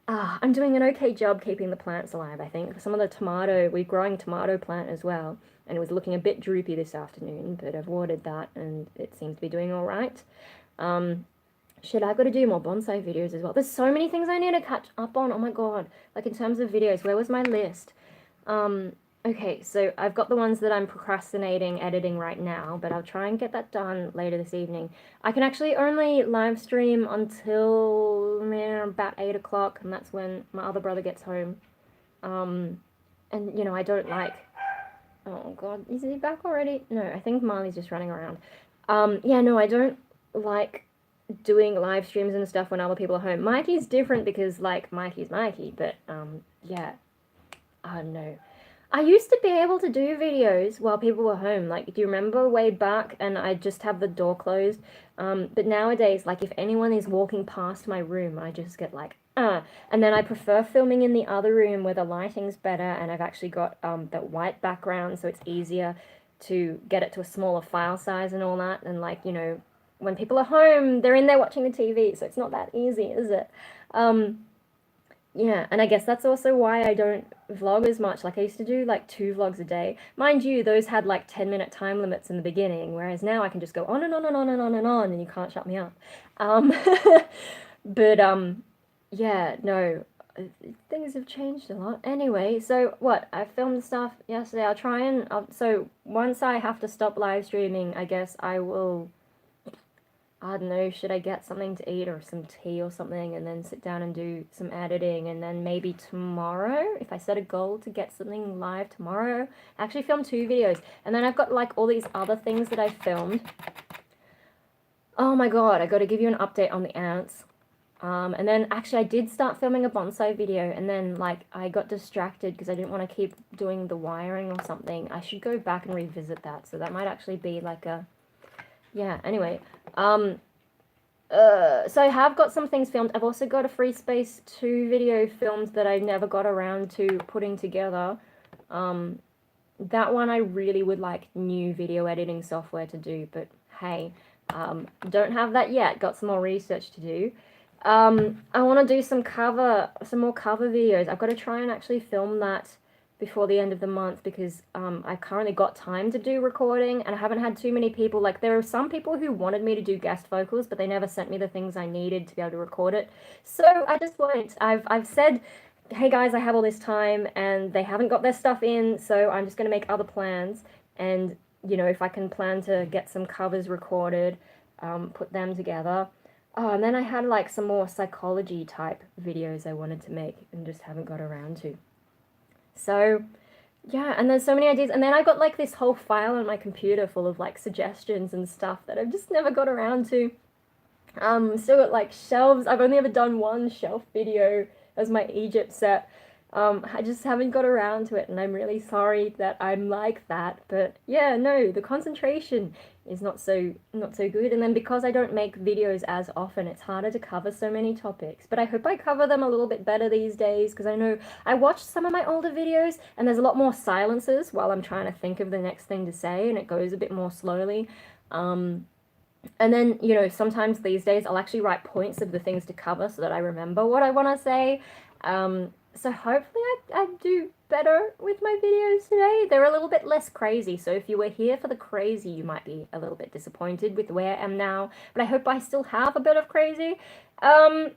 I'm doing an okay job keeping the plants alive, I think. Some of the tomato, we're growing tomato plant as well, and it was looking a bit droopy this afternoon, but I've watered that and it seems to be doing all right. Shit, I've got to do more bonsai videos as well. There's so many things I need to catch up on. Oh my god. Like in terms of videos, where was my list? Okay, so I've got the ones that I'm procrastinating editing right now, but I'll try and get that done later this evening. I can actually only live stream until about 8 o'clock, and that's when my other brother gets home. And, you know, I don't like... Oh, God, is he back already? No, I think Marley's just running around. Yeah, no, I don't like doing live streams and stuff when other people are home. Mikey's different because, like, Mikey's Mikey, but, yeah. I don't know. I used to be able to do videos while people were home. Like, do you remember way back? And I just have the door closed. But nowadays, like, if anyone is walking past my room, I just get like, And then I prefer filming in the other room where the lighting's better and I've actually got that white background, so it's easier to get it to a smaller file size and all that. And like, you know, when people are home, they're in there watching the TV, so it's not that easy, is it? Yeah, and I guess that's also why I don't vlog as much. Like I used to do like 2 vlogs a day. Mind you, those had like 10-minute time limits in the beginning, whereas now I can just go on and on and on and on and on and you can't shut me up. Um, but yeah, no, things have changed a lot. Anyway, so what? I filmed stuff yesterday. I'll try and so once I have to stop live streaming, I guess I will, I don't know, should I get something to eat or some tea or something and then sit down and do some editing, and then maybe tomorrow, if I set a goal to get something live tomorrow, actually film 2 videos. And then I've got like all these other things that I filmed. Oh my god, I got to give you an update on the ants. And then actually I did start filming a bonsai video, and then like I got distracted because I didn't want to keep doing the wiring or something. I should go back and revisit that, so that might actually be like a, yeah, anyway. So I have got some things filmed. I've also got a Free Space 2 video filmed that I never got around to putting together. That one I really would like new video editing software to do, but hey, don't have that yet. Got some more research to do. I want to do some more cover videos. I've got to try and actually film that before the end of the month because I've currently got time to do recording and I haven't had too many people. Like, there are some people who wanted me to do guest vocals, but they never sent me the things I needed to be able to record it. So I just won't. I've said, hey guys, I have all this time, and they haven't got their stuff in, so I'm just going to make other plans. And, you know, if I can plan to get some covers recorded, put them together. Oh, and then I had like some more psychology type videos I wanted to make and just haven't got around to. So, yeah, and there's so many ideas. And then I got like this whole file on my computer full of like suggestions and stuff that I've just never got around to. Still got like shelves. I've only ever done one shelf video as my Egypt set. I just haven't got around to it, and I'm really sorry that I'm like that. But yeah, no, the concentration is not so good. And then because I don't make videos as often, it's harder to cover so many topics. But I hope I cover them a little bit better these days, because I know I watched some of my older videos and there's a lot more silences while I'm trying to think of the next thing to say, and it goes a bit more slowly. And then, you know, sometimes these days I'll actually write points of the things to cover so that I remember what I want to say. So hopefully I do better with my videos today. They're a little bit less crazy, so if you were here for the crazy, you might be a little bit disappointed with where I am now, but I hope I still have a bit of crazy. But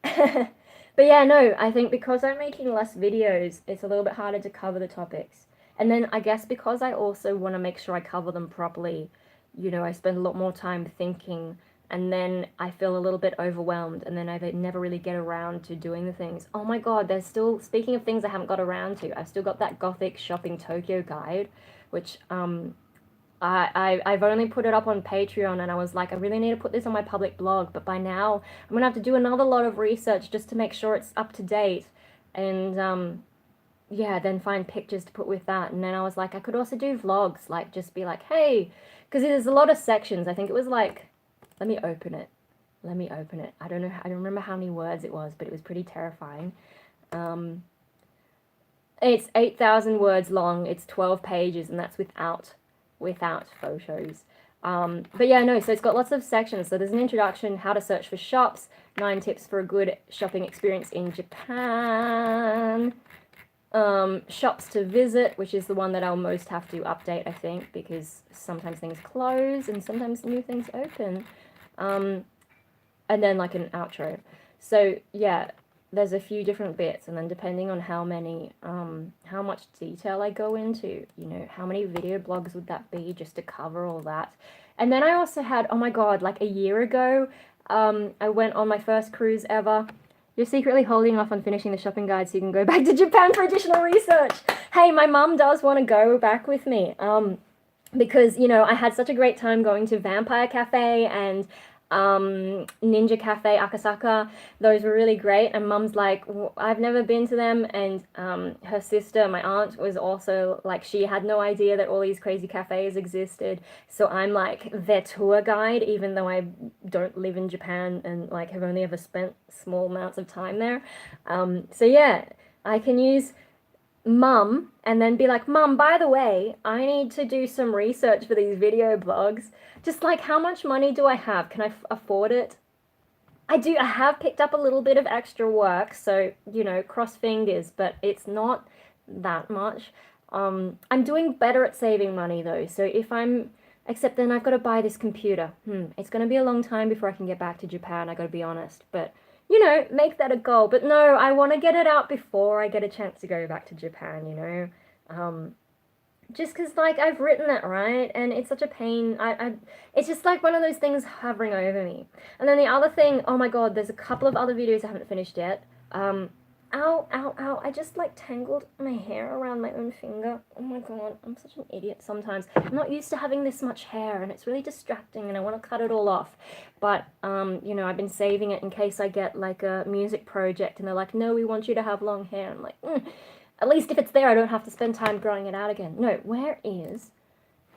yeah, no, I think because I'm making less videos, it's a little bit harder to cover the topics. And then I guess because I also want to make sure I cover them properly, you know, I spend a lot more time thinking, and then I feel a little bit overwhelmed, and then I never really get around to doing the things. Oh my god, there's still, speaking of things I haven't got around to, I've still got that Gothic Shopping Tokyo guide, which I've only put it up on Patreon, and I was like, I really need to put this on my public blog, but by now I'm gonna have to do another lot of research just to make sure it's up to date, and yeah, then find pictures to put with that. And then I was like, I could also do vlogs, like just be like, hey, because there's a lot of sections. I think it was like, let me open it. I don't know, I don't remember how many words it was, but it was pretty terrifying. It's 8,000 words long. It's 12 pages, and that's without photos. But yeah, no, so it's got lots of sections. So there's an introduction, how to search for shops, 9 tips for a good shopping experience in Japan, shops to visit, which is the one that I'll most have to update, I think, because sometimes things close and sometimes new things open. And then like an outro. So yeah, there's a few different bits, and then depending on how much detail I go into, you know, how many video blogs would that be just to cover all that. And then I also had, oh my god, like a year ago, I went on my first cruise ever. You're secretly holding off on finishing the shopping guide so you can go back to Japan for additional research. Hey, my mum does want to go back with me. Because, you know, I had such a great time going to Vampire Cafe and Ninja Cafe Akasaka. Those were really great, and mum's like, I've never been to them, and her sister, my aunt, was also like, she had no idea that all these crazy cafes existed, so I'm like their tour guide, even though I don't live in Japan and like have only ever spent small amounts of time there. So yeah, I can use mum and then be like, mum, by the way, I need to do some research for these video blogs. Just like, how much money do I have? Can I afford it? I have picked up a little bit of extra work, so, you know, cross fingers, but it's not that much. I'm doing better at saving money though, so except then I've got to buy this computer. It's going to be a long time before I can get back to Japan, I got to be honest, but you know, make that a goal. But no, I want to get it out before I get a chance to go back to Japan, you know. Just because, like, I've written it, right? And it's such a pain. It's just like one of those things hovering over me. And then the other thing, oh my god, there's a couple of other videos I haven't finished yet. Ow, ow, ow. I just, like, tangled my hair around my own finger. Oh my god, I'm such an idiot sometimes. I'm not used to having this much hair, and it's really distracting, and I want to cut it all off. But, you know, I've been saving it in case I get, like, a music project, and they're like, no, we want you to have long hair. I'm like, At least if it's there, I don't have to spend time growing it out again. No, where is?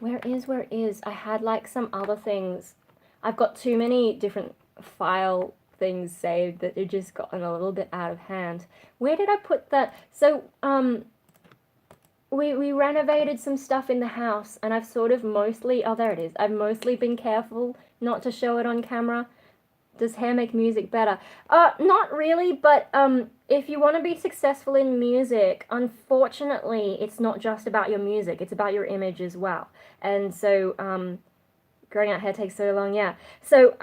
I had, like, some other things. I've got too many different file things saved that they've just gotten a little bit out of hand. Where did I put that? So, we renovated some stuff in the house, and I've sort of mostly, oh, there it is. I've mostly been careful not to show it on camera. Does hair make music better? Not really, but if you want to be successful in music, unfortunately, it's not just about your music, it's about your image as well. And so, growing out hair takes so long, yeah. So,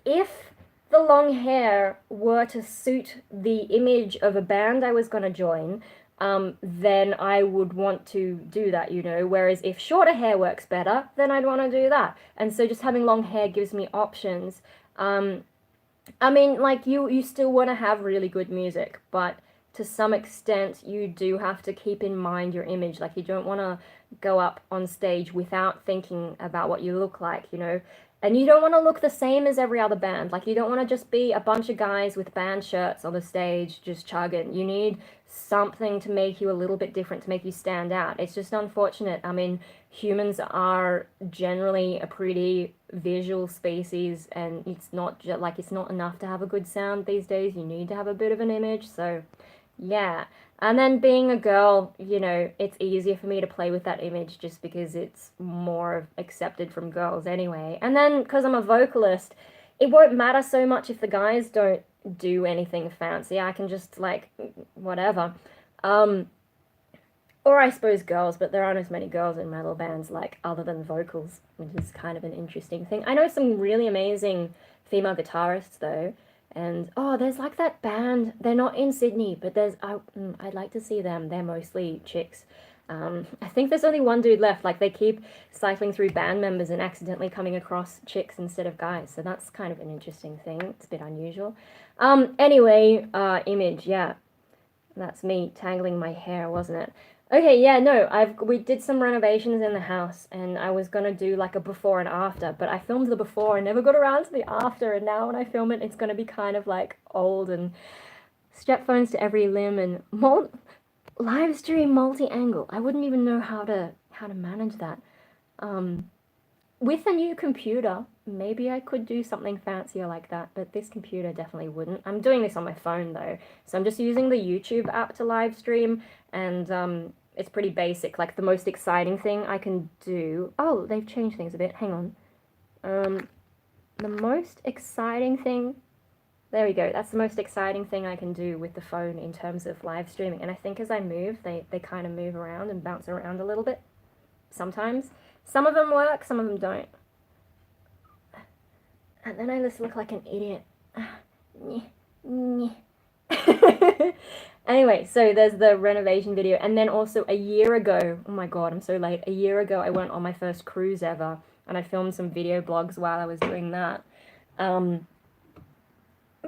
if the long hair were to suit the image of a band I was going to join, then I would want to do that, you know, whereas if shorter hair works better, then I'd want to do that. And so just having long hair gives me options. I mean, like, you still want to have really good music, but to some extent, you do have to keep in mind your image. Like, you don't want to go up on stage without thinking about what you look like, you know? And you don't want to look the same as every other band. Like, you don't want to just be a bunch of guys with band shirts on the stage just chugging. You need something to make you a little bit different, to make you stand out. It's just unfortunate. I mean, humans are generally a pretty visual species, and it's not like, it's not enough to have a good sound these days. You need to have a bit of an image, so yeah. And then being a girl, you know, it's easier for me to play with that image just because it's more accepted from girls anyway. And then because I'm a vocalist, it won't matter so much if the guys don't do anything fancy. I can just, like, whatever. Or I suppose girls, but there aren't as many girls in metal bands, like, other than vocals, which is kind of an interesting thing. I know some really amazing female guitarists, though. And, oh, there's, like, that band. They're not in Sydney, but I'd like to see them. They're mostly chicks. I think there's only one dude left. Like, they keep cycling through band members and accidentally coming across chicks instead of guys. So that's kind of an interesting thing. It's a bit unusual. Anyway, image, yeah. That's me tangling my hair, wasn't it? Okay, yeah, no, we did some renovations in the house, and I was gonna do, like, a before and after, but I filmed the before and never got around to the after, and now when I film it, it's gonna be kind of, like, old and strap phones to every limb and live stream multi-angle. I wouldn't even know how to manage that. With a new computer, maybe I could do something fancier like that, but this computer definitely wouldn't. I'm doing this on my phone, though, so I'm just using the YouTube app to live stream, and it's pretty basic. Like, the most exciting thing I can do... Oh, they've changed things a bit. Hang on. The most exciting thing, there we go, that's the most exciting thing I can do with the phone in terms of live streaming. And I think as I move, they kind of move around and bounce around a little bit sometimes. Some of them work, some of them don't. And then I just look like an idiot. Anyway, so there's the renovation video. And then also a year ago, oh my god, I'm so late. A year ago, I went on my first cruise ever. And I filmed some video blogs while I was doing that.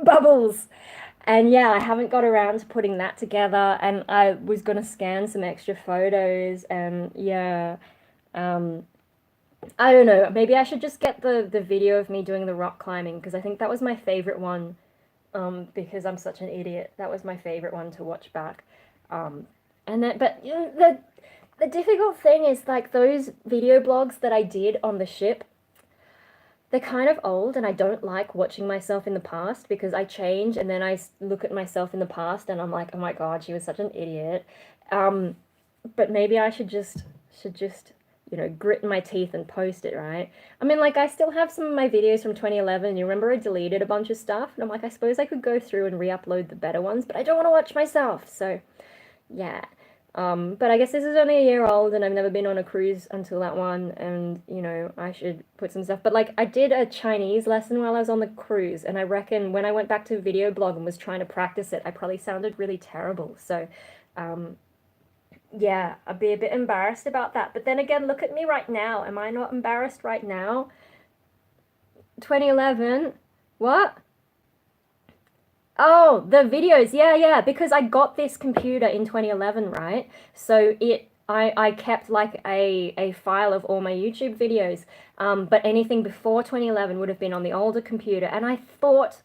Bubbles! And yeah, I haven't got around to putting that together. And I was going to scan some extra photos. And yeah, I don't know. Maybe I should just get the video of me doing the rock climbing. Because I think that was my favorite one. Because I'm such an idiot. That was my favorite one to watch back. And then, but you know, the difficult thing is like those video blogs that I did on the ship, they're kind of old and I don't like watching myself in the past because I change and then I look at myself in the past and I'm like, oh my god, she was such an idiot. But maybe I should just, you know, grit my teeth and post it, right? I mean, like, I still have some of my videos from 2011. You remember I deleted a bunch of stuff? And I'm like, I suppose I could go through and re-upload the better ones, but I don't want to watch myself, so, yeah. But I guess this is only a year old, and I've never been on a cruise until that one, and, you know, I should put some stuff. But, like, I did a Chinese lesson while I was on the cruise, and I reckon when I went back to video blog and was trying to practice it, I probably sounded really terrible, so, yeah, I'd be a bit embarrassed about that. But then again, look at me right now. Am I not embarrassed right now? 2011. What? Oh, the videos. Yeah, because I got this computer in 2011, right? So I kept like a file of all my YouTube videos. But anything before 2011 would have been on the older computer. And I thought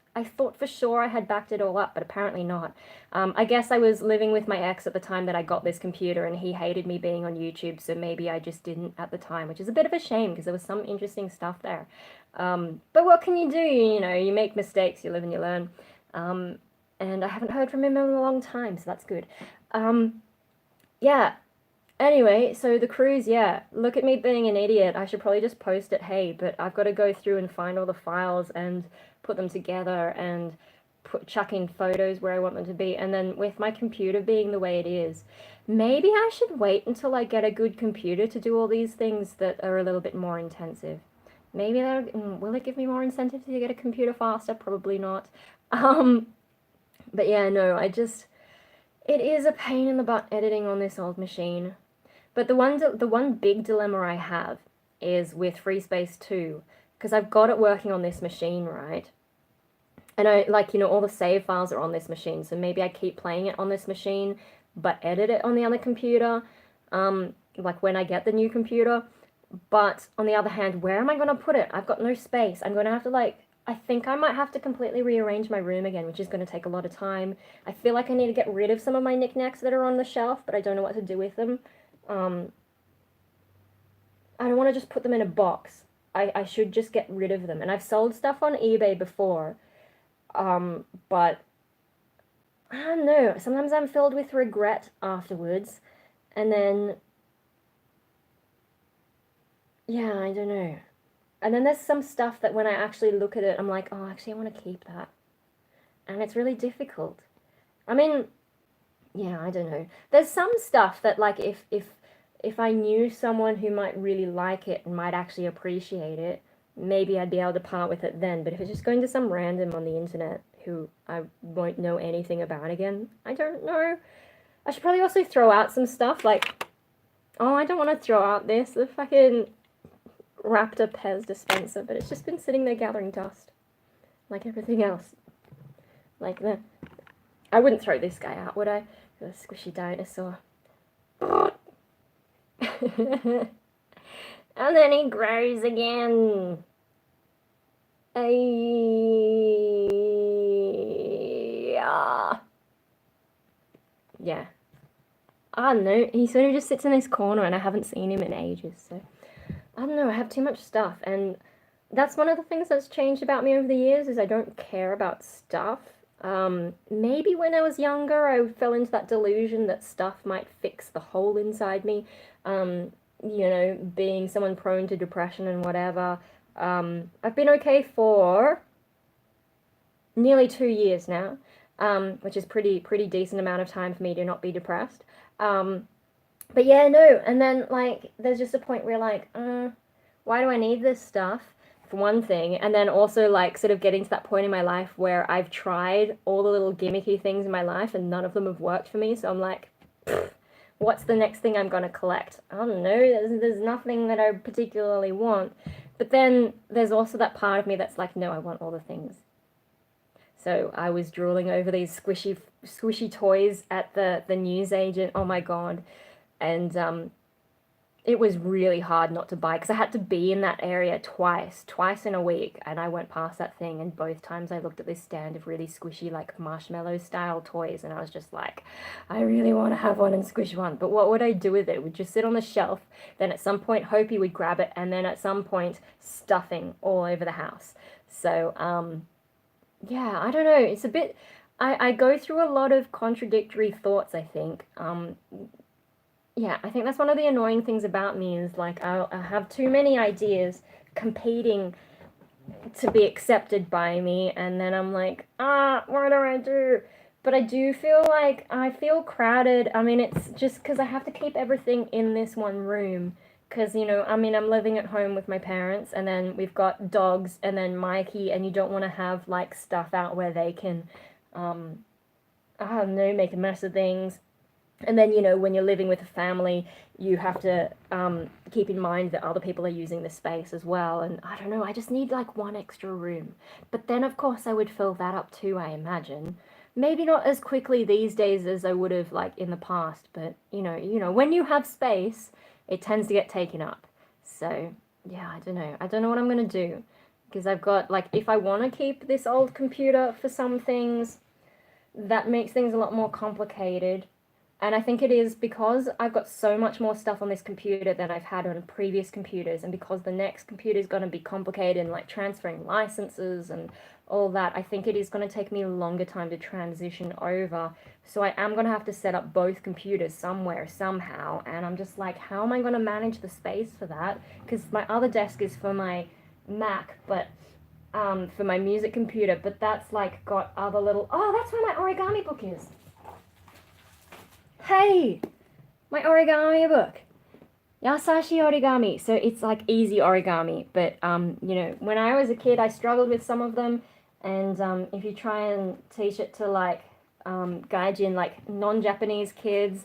for sure I had backed it all up, but apparently not. I guess I was living with my ex at the time that I got this computer and he hated me being on YouTube, so maybe I just didn't at the time, which is a bit of a shame because there was some interesting stuff there. But what can you do? You know, you make mistakes, you live and you learn. And I haven't heard from him in a long time, so that's good. Yeah. Anyway, so the cruise, yeah. Look at me being an idiot. I should probably just post it, hey, but I've got to go through and find all the files and put them together and chuck in photos where I want them to be. And then with my computer being the way it is, maybe I should wait until I get a good computer to do all these things that are a little bit more intensive. Maybe will it give me more incentive to get a computer faster? Probably not. But yeah, no, it is a pain in the butt editing on this old machine. But the one big dilemma I have is with FreeSpace 2, because I've got it working on this machine, right? And I, like, you know, all the save files are on this machine, so maybe I keep playing it on this machine, but edit it on the other computer, like when I get the new computer. But on the other hand, where am I going to put it? I've got no space. I'm going to have to, like, I think I might have to completely rearrange my room again, which is going to take a lot of time. I feel like I need to get rid of some of my knickknacks that are on the shelf, but I don't know what to do with them. I don't want to just put them in a box. I should just get rid of them. And I've sold stuff on eBay before, but I don't know. Sometimes I'm filled with regret afterwards, and then, yeah, I don't know. And then there's some stuff that when I actually look at it, I'm like, oh, actually, I want to keep that. And it's really difficult. I mean, yeah, I don't know. There's some stuff that, like, if I knew someone who might really like it and might actually appreciate it, maybe I'd be able to part with it then. But if it's just going to some random on the internet who I won't know anything about again, I don't know. I should probably also throw out some stuff, like, oh, I don't want to throw out the fucking Raptor Pez dispenser, but it's just been sitting there gathering dust, like everything else. Like I wouldn't throw this guy out, would I? The squishy dinosaur. And then he grows again. Yeah. I don't know. He sort of just sits in this corner and I haven't seen him in ages, so I don't know, I have too much stuff, and that's one of the things that's changed about me over the years, is I don't care about stuff. Maybe when I was younger, I fell into that delusion that stuff might fix the hole inside me. You know, being someone prone to depression and whatever, I've been okay for nearly 2 years now, which is pretty decent amount of time for me to not be depressed. But yeah, no, and then like there's just a point where like, why do I need this stuff? For one thing, and then also like sort of getting to that point in my life where I've tried all the little gimmicky things in my life and none of them have worked for me. So I'm like, what's the next thing I'm gonna collect? I don't know. There's nothing that I particularly want. But then there's also that part of me that's like, no, I want all the things. So I was drooling over these squishy toys at the newsagent. Oh my god. And it was really hard not to buy because I had to be in that area twice in a week, and I went past that thing, and both times I looked at this stand of really squishy like marshmallow style toys, and I was just like, I really want to have one and squish one, but what would I do with it? It would just sit on the shelf. Then at some point Hopi would grab it, and then at some point stuffing all over the house. So yeah, I don't know. It's a bit. I go through a lot of contradictory thoughts, I think. Yeah, I think that's one of the annoying things about me is like I have too many ideas competing to be accepted by me, and then I'm like, what do I do? But I do feel like I feel crowded. I mean, it's just because I have to keep everything in this one room. Because, you know, I mean, I'm living at home with my parents, and then we've got dogs, and then Mikey, and you don't want to have like stuff out where they can, I don't know, make a mess of things. And then, you know, when you're living with a family, you have to keep in mind that other people are using the space as well. And I don't know, I just need like one extra room. But then, of course, I would fill that up too, I imagine. Maybe not as quickly these days as I would have like in the past, but when you have space, it tends to get taken up. So, yeah, I don't know. I don't know what I'm gonna do because I've got like if I want to keep this old computer for some things, that makes things a lot more complicated. And I think it is because I've got so much more stuff on this computer than I've had on previous computers, and because the next computer is going to be complicated and like transferring licenses and all that, I think it is going to take me a longer time to transition over. So I am going to have to set up both computers somewhere, somehow, and I'm just like, how am I going to manage the space for that? Because my other desk is for my Mac, but for my music computer, but that's like got other little, oh, that's where my origami book is. Hey, my origami book. Yasashi origami. So it's like easy origami, but when I was a kid, I struggled with some of them, and if you try and teach it to like gaijin, like non-Japanese kids,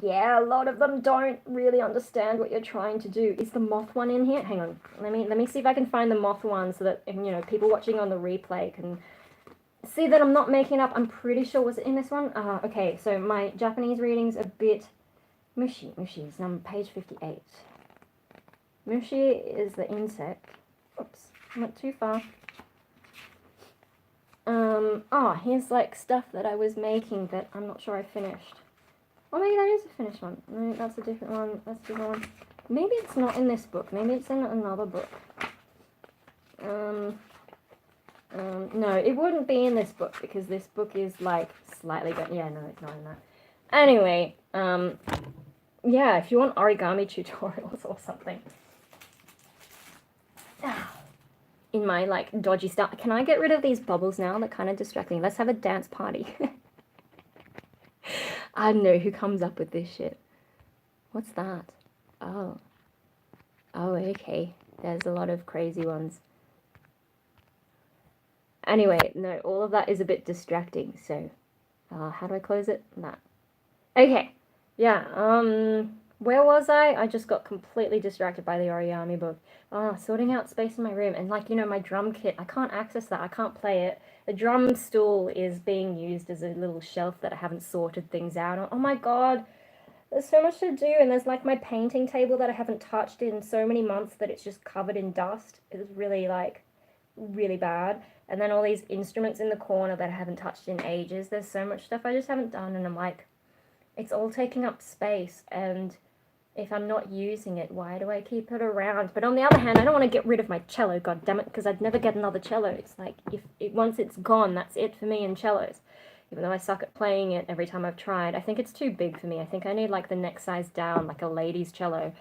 yeah, a lot of them don't really understand what you're trying to do. Is the moth one in here? Hang on, let me see if I can find the moth one so that people watching on the replay can see that I'm not making up. I'm pretty sure, was it in this one? Okay, so my Japanese reading's a bit mushy. Mushy is page 58. Mushy is the insect. Oops, I went too far. Here's like stuff that I was making that I'm not sure I finished. Or maybe that is a finished one. No, that's a different one. That's a different one. Maybe it's not in this book. Maybe it's in another book. No, it wouldn't be in this book because this book is like slightly good. Yeah, no, it's not in that. Anyway, yeah, if you want origami tutorials or something. In my like dodgy stuff. Can I get rid of these bubbles now? They're kind of distracting. Let's have a dance party. I don't know who comes up with this shit. What's that? Oh, okay. There's a lot of crazy ones. Anyway, no, all of that is a bit distracting, so how do I close it? That. Okay, yeah, where was I? I just got completely distracted by the origami book. Sorting out space in my room, and like, my drum kit, I can't access that, I can't play it. The drum stool is being used as a little shelf that I haven't sorted things out on. Oh my god, there's so much to do, and there's like my painting table that I haven't touched in so many months that it's just covered in dust. It's really like, really bad. And then all these instruments in the corner that I haven't touched in ages. There's so much stuff I just haven't done, and I'm like, it's all taking up space, and if I'm not using it, why do I keep it around? But on the other hand, I don't want to get rid of my cello, god damn it, because I'd never get another cello. It's like, once it's gone, that's it for me in cellos. Even though I suck at playing it every time I've tried. I think it's too big for me. I think I need like the next size down, like a lady's cello.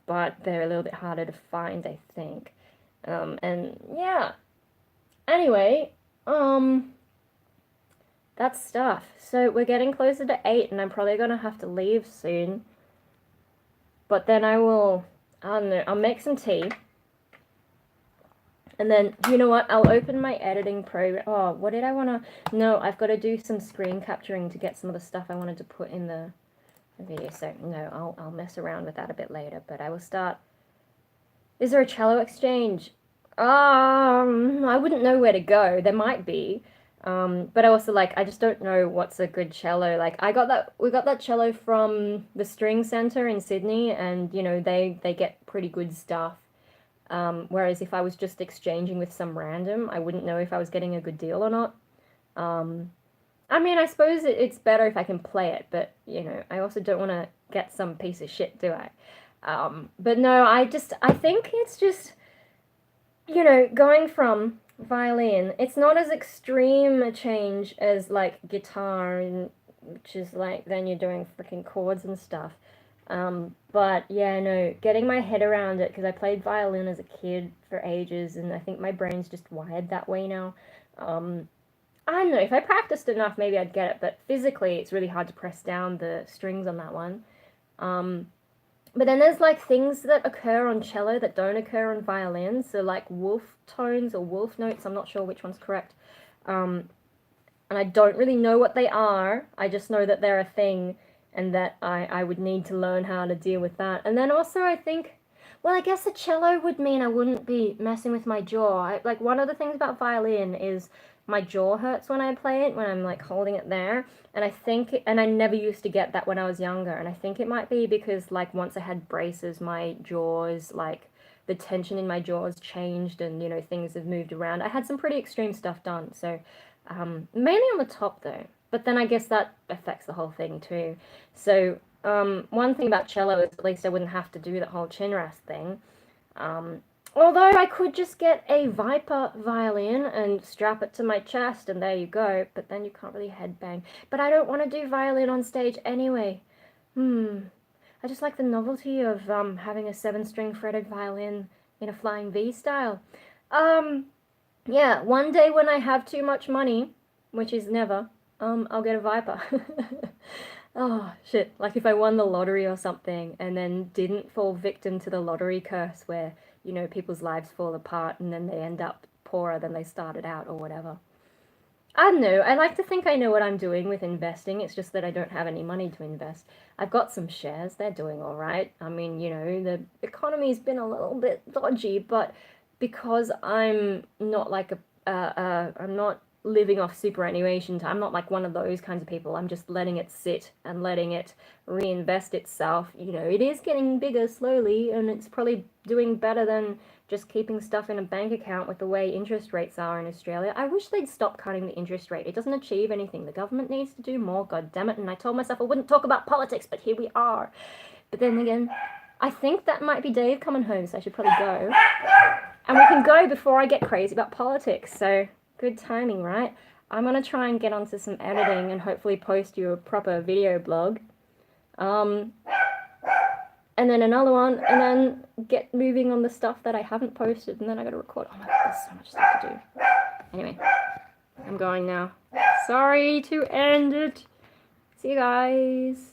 but they're a little bit harder to find, I think. And yeah. Anyway, that's stuff. So we're getting closer to 8, and I'm probably gonna have to leave soon. But then I don't know, I'll make some tea. And then, you know what? I'll open my editing program. Oh, what did I want to... No, I've got to do some screen capturing to get some of the stuff I wanted to put in the video. So, no, I'll mess around with that a bit later. But I will start... Is there a cello exchange? I wouldn't know where to go. There might be. But I also, like, I just don't know what's a good cello. Like, we got that cello from the String Center in Sydney, and, you know, they get pretty good stuff. Whereas if I was just exchanging with some random, I wouldn't know if I was getting a good deal or not. I mean, I suppose it's better if I can play it, but, you know, I also don't want to get some piece of shit, do I? But no, I think it's just, you know, going from violin, it's not as extreme a change as, like, guitar, which is, like, then you're doing freaking chords and stuff. But yeah, no, getting my head around it, because I played violin as a kid for ages, and I think my brain's just wired that way now. I don't know, if I practiced enough, maybe I'd get it, but physically, it's really hard to press down the strings on that one. But then there's, like, things that occur on cello that don't occur on violin, so, like, wolf tones or wolf notes, I'm not sure which one's correct. And I don't really know what they are, I just know that they're a thing, and that I would need to learn how to deal with that. And then also I think, well, I guess a cello would mean I wouldn't be messing with my jaw. Like, one of the things about violin is my jaw hurts when I play it, when I'm, like, holding it there. And I think, and I never used to get that when I was younger. And I think it might be because, like, once I had braces, my jaws, like, the tension in my jaws changed, and, you know, things have moved around. I had some pretty extreme stuff done, so mainly on the top, though. But then I guess that affects the whole thing too. So one thing about cello is at least I wouldn't have to do that whole chin rest thing. Although I could just get a Viper violin and strap it to my chest, and there you go. But then you can't really headbang. But I don't want to do violin on stage anyway. I just like the novelty of having a 7-string fretted violin in a flying V style. Yeah, one day when I have too much money, which is never, I'll get a Viper. Oh, shit. Like if I won the lottery or something and then didn't fall victim to the lottery curse where, you know, people's lives fall apart and then they end up poorer than they started out or whatever. I don't know. I like to think I know what I'm doing with investing. It's just that I don't have any money to invest. I've got some shares. They're doing all right. I mean, you know, the economy's been a little bit dodgy, but because I'm not like I'm not living off superannuation time. I'm not like one of those kinds of people. I'm just letting it sit and letting it reinvest itself. You know, it is getting bigger slowly, and it's probably doing better than just keeping stuff in a bank account with the way interest rates are in Australia. I wish they'd stop cutting the interest rate. It doesn't achieve anything. The government needs to do more, god damn it. And I told myself I wouldn't talk about politics, but here we are. But then again, I think that might be Dave coming home, so I should probably go. And we can go before I get crazy about politics, so good timing, right? I'm going to try and get onto some editing and hopefully post you a proper video blog. And then another one, and then get moving on the stuff that I haven't posted, and then I got to record. Oh my god, there's so much stuff to do. Anyway, I'm going now. Sorry to end it. See you guys.